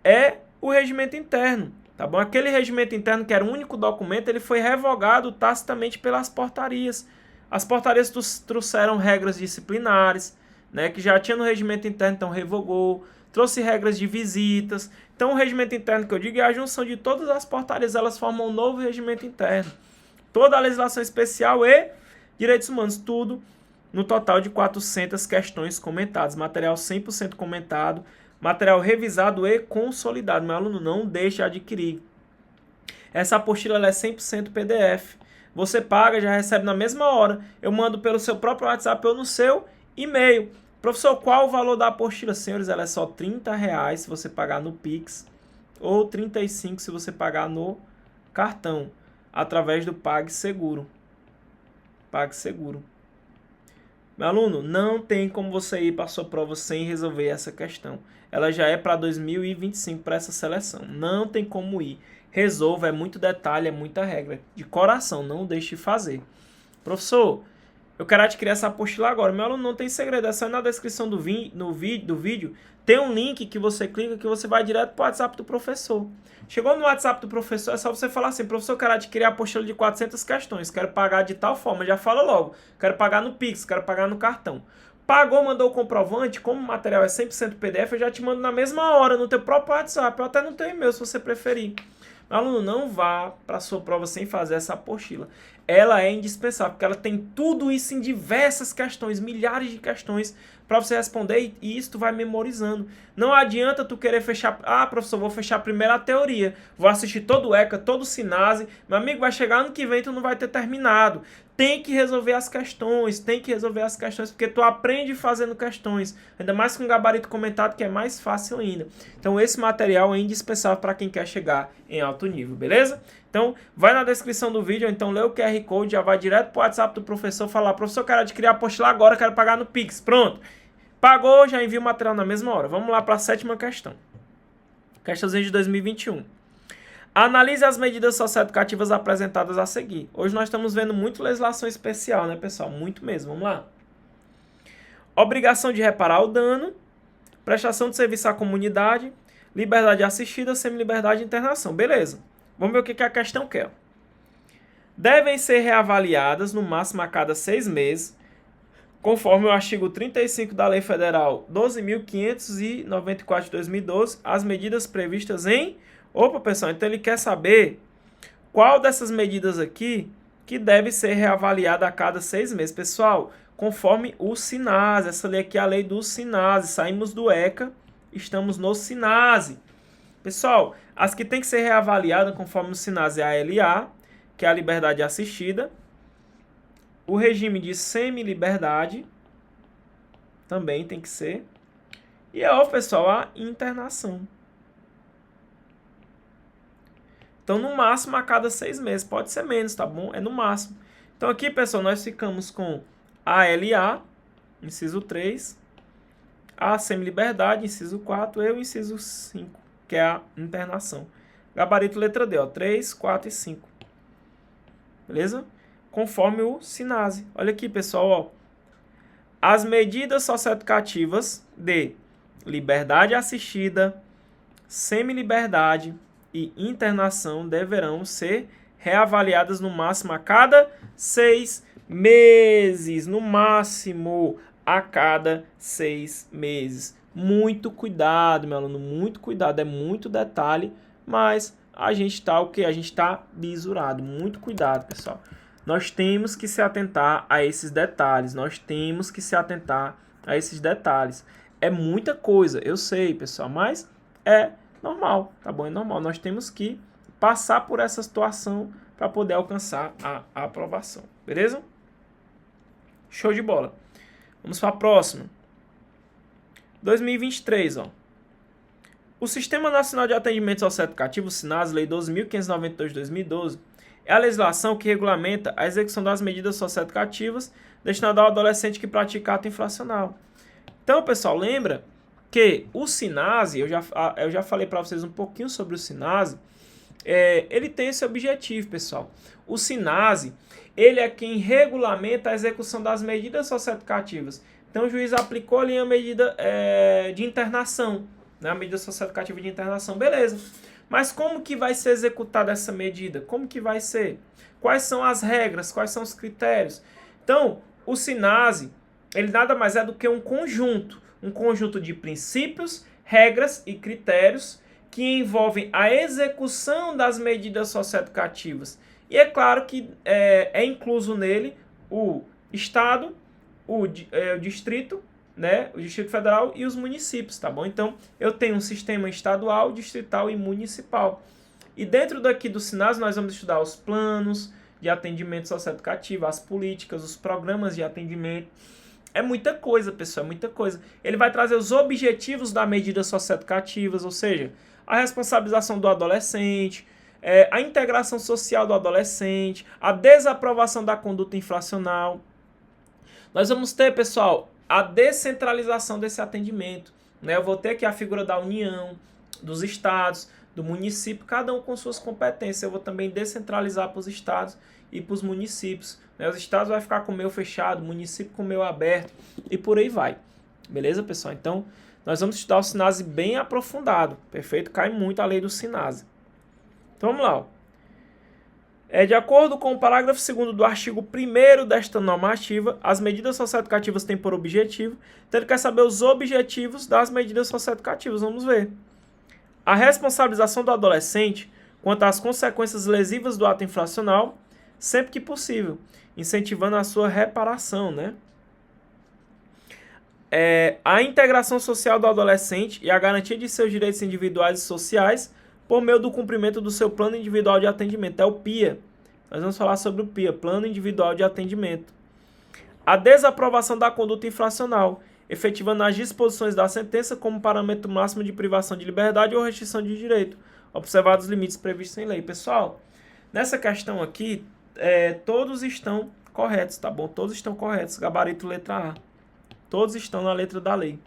é o regimento interno. Tá bom? Aquele regimento interno, que era o único documento, ele foi revogado tacitamente pelas portarias. As portarias trouxeram regras disciplinares, né, que já tinha no regimento interno, então revogou. Trouxe regras de visitas. Então, o regimento interno que eu digo é a junção de todas as portarias, elas formam um novo regimento interno. Toda a legislação especial e direitos humanos, tudo no total de 400 questões comentadas. Material 100% comentado. Material revisado e consolidado. Meu aluno, não deixe de adquirir. Essa apostila ela é 100% PDF. Você paga, já recebe na mesma hora. Eu mando pelo seu próprio WhatsApp ou no seu e-mail. Professor, qual o valor da apostila? Senhores, ela é só R$30 se você pagar no Pix ou R$35 se você pagar no cartão, através do PagSeguro. PagSeguro. Meu aluno, não tem como você ir para a sua prova sem resolver essa questão. Ela já é para 2025 para essa seleção. Não tem como ir. Resolva, é muito detalhe, é muita regra. De coração, não deixe de fazer. Professor, eu quero adquirir essa apostila agora. Meu aluno, não tem segredo. É só ir na descrição do vídeo. Tem um link que você clica que você vai direto para o WhatsApp do professor. Chegou no WhatsApp do professor, é só você falar assim: professor, eu quero adquirir a apostila de 400 questões. Quero pagar de tal forma. Já fala logo. Quero pagar no Pix, quero pagar no cartão. Pagou, mandou o comprovante. Como o material é 100% PDF, eu já te mando na mesma hora no teu próprio WhatsApp. Ou até no teu e-mail, se você preferir. Meu aluno, não vá para a sua prova sem fazer essa apostila. Ela é indispensável, porque ela tem tudo isso em diversas questões, milhares de questões para você responder, e isso tu vai memorizando. Não adianta tu querer fechar, professor, vou fechar primeiro a teoria, vou assistir todo o ECA, todo o SINASE, meu amigo, vai chegar ano que vem tu não vai ter terminado. Tem que resolver as questões, porque tu aprende fazendo questões, ainda mais com gabarito comentado, que é mais fácil ainda. Então esse material é indispensável para quem quer chegar em alto nível, beleza? Então vai na descrição do vídeo, ou então lê o QR Code, já vai direto para o WhatsApp do professor, falar: professor, eu quero adquirir a apostila agora, quero pagar no Pix. Pronto, pagou, já envia o material na mesma hora. Vamos lá para a 7ª questão. Questãozinha de 2021. Analise as medidas socioeducativas apresentadas a seguir. Hoje nós estamos vendo muito legislação especial, né, pessoal? Muito mesmo. Vamos lá. Obrigação de reparar o dano, prestação de serviço à comunidade, liberdade assistida, semi-liberdade e internação. Beleza. Vamos ver o que a questão quer. Devem ser reavaliadas no máximo a cada 6 meses, conforme o artigo 35 da Lei Federal 12.594 de 2012, as medidas previstas em... Opa, pessoal, então ele quer saber qual dessas medidas aqui que deve ser reavaliada a cada 6 meses. Pessoal, conforme o SINASE, essa lei aqui é a lei do SINASE. Saímos do ECA, estamos no SINASE. Pessoal, as que tem que ser reavaliadas conforme o SINASE é a LA, que é a liberdade assistida, o regime de semi-liberdade também tem que ser, e pessoal, a internação. Então, no máximo, a cada 6 meses. Pode ser menos, tá bom? É no máximo. Então, aqui, pessoal, nós ficamos com a LA, inciso 3, a semi-liberdade, inciso 4, e o inciso 5, que é a internação. Gabarito letra D, 3, 4 e 5. Beleza? Conforme o SINASE. Olha aqui, pessoal, ó. As medidas socioeducativas de liberdade assistida, semi-liberdade e internação deverão ser reavaliadas no máximo a cada 6 meses. No máximo a cada 6 meses. Muito cuidado, meu aluno, muito cuidado, é muito detalhe, mas a gente tá o quê? A gente tá bisurado, muito cuidado, pessoal. Nós temos que se atentar a esses detalhes, nós temos que se atentar a esses detalhes. É muita coisa, eu sei, pessoal, mas é normal, tá bom? É normal, nós temos que passar por essa situação para poder alcançar a aprovação, beleza? Show de bola. Vamos para a próxima. 2023, ó. O Sistema Nacional de Atendimento Socioeducativo, SINASE, Lei 12.592 de 2012, é a legislação que regulamenta a execução das medidas socioeducativas destinadas ao adolescente que pratica ato infracional. Então, pessoal, lembra que o SINASE, eu já falei para vocês um pouquinho sobre o SINASE, ele tem esse objetivo, pessoal. O SINASE, ele é quem regulamenta a execução das medidas socioeducativas. Então, o juiz aplicou ali a medida de internação, né? A medida socioeducativa de internação, beleza. Mas como que vai ser executada essa medida? Como que vai ser? Quais são as regras? Quais são os critérios? Então, o SINASE, ele nada mais é do que um conjunto de princípios, regras e critérios que envolvem a execução das medidas socioeducativas. E é claro que é incluso nele o Estado, o Distrito, né, o Distrito Federal e os municípios, tá bom? Então, eu tenho um sistema estadual, distrital e municipal. E dentro daqui do SINASE, nós vamos estudar os planos de atendimento socioeducativo, as políticas, os programas de atendimento. É muita coisa, pessoal, é muita coisa. Ele vai trazer os objetivos das medidas socioeducativas, ou seja, a responsabilização do adolescente, a integração social do adolescente, a desaprovação da conduta infracional. Nós vamos ter, pessoal, a descentralização desse atendimento, né? Eu vou ter aqui a figura da União, dos estados, do município, cada um com suas competências. Eu vou também descentralizar para os estados e para os municípios, né? Os estados vai ficar com o meio fechado, o município com o meio aberto e por aí vai. Beleza, pessoal? Então, nós vamos estudar o SINASE bem aprofundado, perfeito? Cai muito a lei do SINASE. Então, vamos lá, ó. De acordo com o parágrafo 2º do artigo 1º desta normativa, as medidas socioeducativas têm por objetivo, então ele quer saber os objetivos das medidas socioeducativas, vamos ver. A responsabilização do adolescente quanto às consequências lesivas do ato infracional, sempre que possível, incentivando a sua reparação, né? A integração social do adolescente e a garantia de seus direitos individuais e sociais por meio do cumprimento do seu plano individual de atendimento. É o PIA. Nós vamos falar sobre o PIA, Plano Individual de Atendimento. A desaprovação da conduta infracional, efetivando as disposições da sentença como parâmetro máximo de privação de liberdade ou restrição de direito, observados os limites previstos em lei. Pessoal, nessa questão aqui, todos estão corretos, tá bom? Todos estão corretos. Gabarito letra A. Todos estão na letra da lei.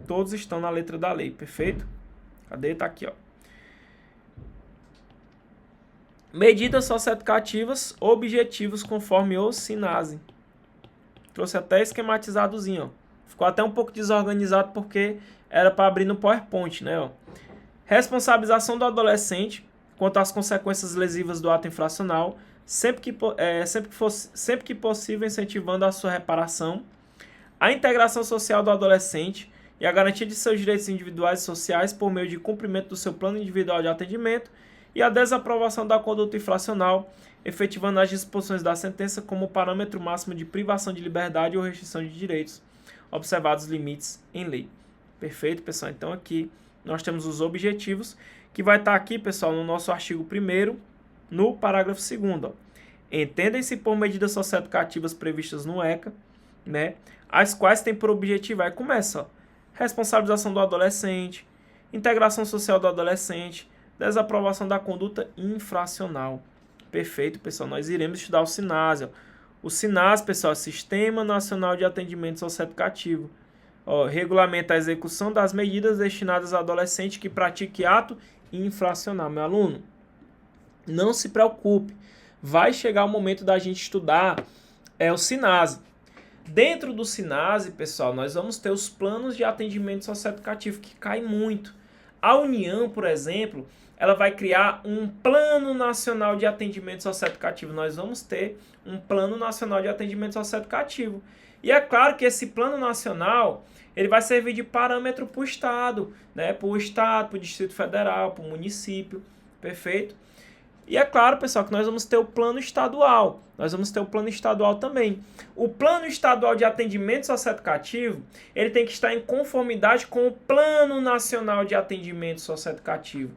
Todos estão na letra da lei, perfeito? Cadê? Tá aqui, ó. Medidas socioeducativas, objetivos conforme o SINASE. Trouxe até esquematizadozinho, ó. Ficou até um pouco desorganizado porque era para abrir no PowerPoint, né, ó. Responsabilização do adolescente quanto às consequências lesivas do ato infracional, sempre que possível, incentivando a sua reparação. A integração social do adolescente e a garantia de seus direitos individuais e sociais por meio de cumprimento do seu plano individual de atendimento e a desaprovação da conduta infracional, efetivando as disposições da sentença como parâmetro máximo de privação de liberdade ou restrição de direitos, observados os limites em lei. Perfeito, pessoal? Então aqui nós temos os objetivos, que vai estar aqui, pessoal, no nosso artigo 1º, no parágrafo 2º. Entendem-se por medidas socioeducativas previstas no ECA, né, as quais têm por objetivo, aí começa, ó, responsabilização do adolescente, integração social do adolescente, desaprovação da conduta infracional. Perfeito, pessoal. Nós iremos estudar o SINASE. Ó. O SINASE, pessoal, é Sistema Nacional de Atendimento Socioeducativo. Ó, regulamenta a execução das medidas destinadas a adolescente que pratique ato infracional. Meu aluno, não se preocupe. Vai chegar o momento da gente estudar o SINASE. Dentro do SINASE, pessoal, nós vamos ter os planos de atendimento socioeducativo, que cai muito. A União, por exemplo, ela vai criar um Plano Nacional de Atendimento Socioeducativo. Nós vamos ter um Plano Nacional de Atendimento Socioeducativo, E é claro que esse plano nacional, ele vai servir de parâmetro para o Estado, né? Para o Estado, para o Distrito Federal, para o município, perfeito? E é claro, pessoal, que nós vamos ter o plano estadual. Nós vamos ter o plano estadual também. O plano estadual de atendimento socioeducativo, ele tem que estar em conformidade com o plano nacional de atendimento socioeducativo.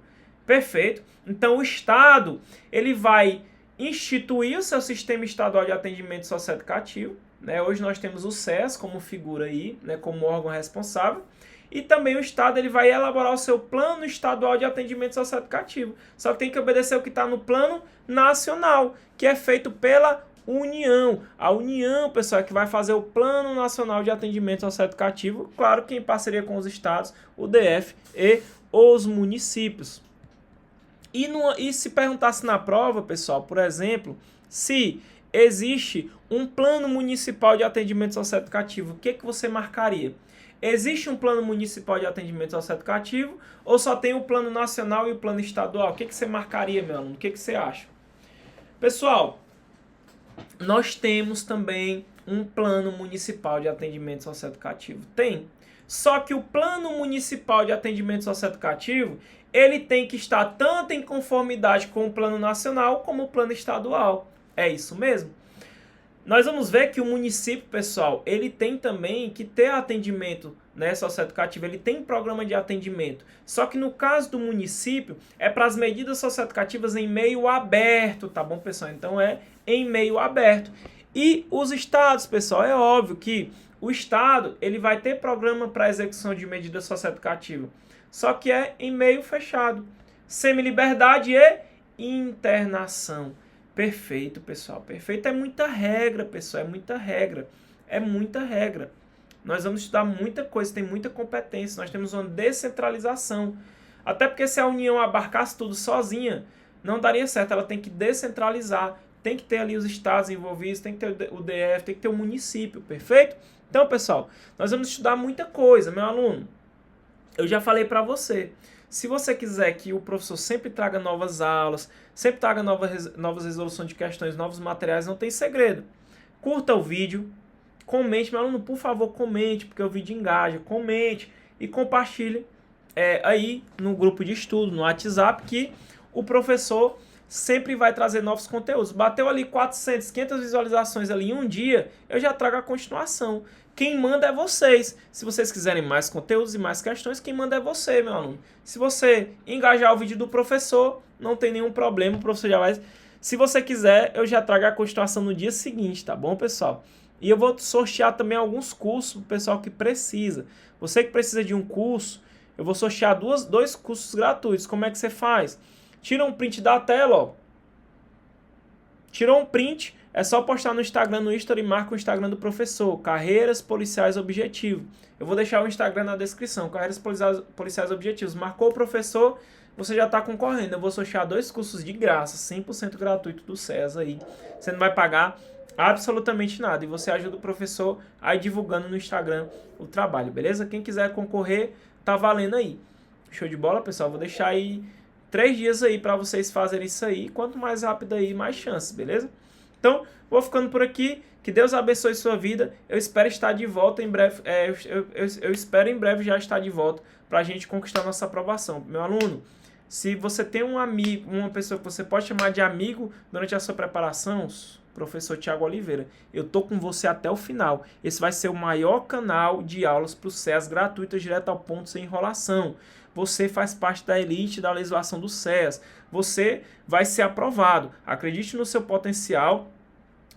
Perfeito? Então, o Estado, ele vai instituir o seu sistema estadual de atendimento socioeducativo, né? Hoje nós temos o SES como figura aí, né, como órgão responsável. E também o Estado ele vai elaborar o seu plano estadual de atendimento socioeducativo. Só que tem que obedecer o que está no plano nacional, que é feito pela União. A União, pessoal, é que vai fazer o plano nacional de atendimento socioeducativo, claro que em parceria com os estados, o DF e os municípios. E se perguntasse na prova, pessoal, por exemplo, se existe um plano municipal de atendimento socioeducativo, o que você marcaria? Existe um plano municipal de atendimento socioeducativo ou só tem o plano nacional e o plano estadual? O que você marcaria, meu aluno? O que você acha? Pessoal, nós temos também um plano municipal de atendimento socioeducativo. Tem. Só que o plano municipal de atendimento socioeducativo, ele tem que estar tanto em conformidade com o plano nacional como o plano estadual. É isso mesmo? Nós vamos ver que o município, pessoal, ele tem também que ter atendimento, né, socioeducativo, ele tem programa de atendimento. Só que no caso do município, é para as medidas socioeducativas em meio aberto, tá bom, pessoal? Então é em meio aberto. E os estados, pessoal, é óbvio que o estado, ele vai ter programa para execução de medida socioeducativa, só que é em meio fechado. Semi-liberdade e internação. Perfeito, pessoal. Perfeito. É muita regra, pessoal. É muita regra. É muita regra. Nós vamos estudar muita coisa, tem muita competência. Nós temos uma descentralização. Até porque se a União abarcasse tudo sozinha, não daria certo. Ela tem que descentralizar. Tem que ter ali os estados envolvidos, tem que ter o DF, tem que ter o município. Perfeito? Então, pessoal, nós vamos estudar muita coisa, meu aluno. Eu já falei para você. Se você quiser que o professor sempre traga novas aulas, sempre traga novas resoluções de questões, novos materiais, não tem segredo. Curta o vídeo, comente, meu aluno, por favor, comente, porque o vídeo engaja. Comente e compartilhe aí no grupo de estudo, no WhatsApp, que o professor sempre vai trazer novos conteúdos. Bateu ali 400, 500 visualizações ali em um dia, eu já trago a continuação. Quem manda é vocês. Se vocês quiserem mais conteúdos e mais questões, quem manda é você, meu aluno. Se você engajar o vídeo do professor, não tem nenhum problema, o professor já vai... Se você quiser, eu já trago a continuação no dia seguinte, tá bom, pessoal? E eu vou sortear também alguns cursos para o pessoal que precisa. Você que precisa de um curso, eu vou sortear dois cursos gratuitos. Como é que você faz? Tira um print da tela, ó. Tirou um print, é só postar no Instagram, no History, e marca o Instagram do professor, Carreiras Policiais Objetivo. Eu vou deixar o Instagram na descrição, Carreiras Policiais Objetivos. Marcou o professor, você já está concorrendo. Eu vou sortear 2 cursos de graça, 100% gratuito do SES aí. Você não vai pagar absolutamente nada. E você ajuda o professor aí divulgando no Instagram o trabalho, beleza? Quem quiser concorrer, tá valendo aí. Show de bola, pessoal? Vou deixar aí 3 dias aí para vocês fazerem isso aí. Quanto mais rápido aí, mais chances, beleza? Então, vou ficando por aqui. Que Deus abençoe sua vida. Eu espero estar de volta em breve. Eu espero em breve já estar de volta para a gente conquistar nossa aprovação. Meu aluno, se você tem um amigo, uma pessoa que você pode chamar de amigo durante a sua preparação, professor Tiago Oliveira, eu tô com você até o final. Esse vai ser o maior canal de aulas para o SES gratuitas, direto ao ponto, sem enrolação. Você faz parte da elite da legislação do SES. Você vai ser aprovado. Acredite no seu potencial.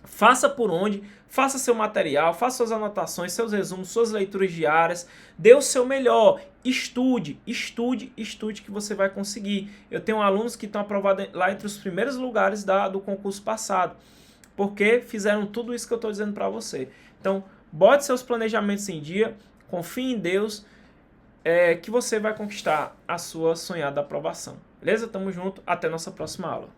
Faça por onde, faça seu material, faça suas anotações, seus resumos, suas leituras diárias, dê o seu melhor, estude, estude, estude que você vai conseguir. Eu tenho alunos que estão aprovados lá entre os primeiros lugares do concurso passado, porque fizeram tudo isso que eu estou dizendo para você. Então, bote seus planejamentos em dia, confie em Deus, que você vai conquistar a sua sonhada aprovação. Beleza? Tamo junto, até nossa próxima aula.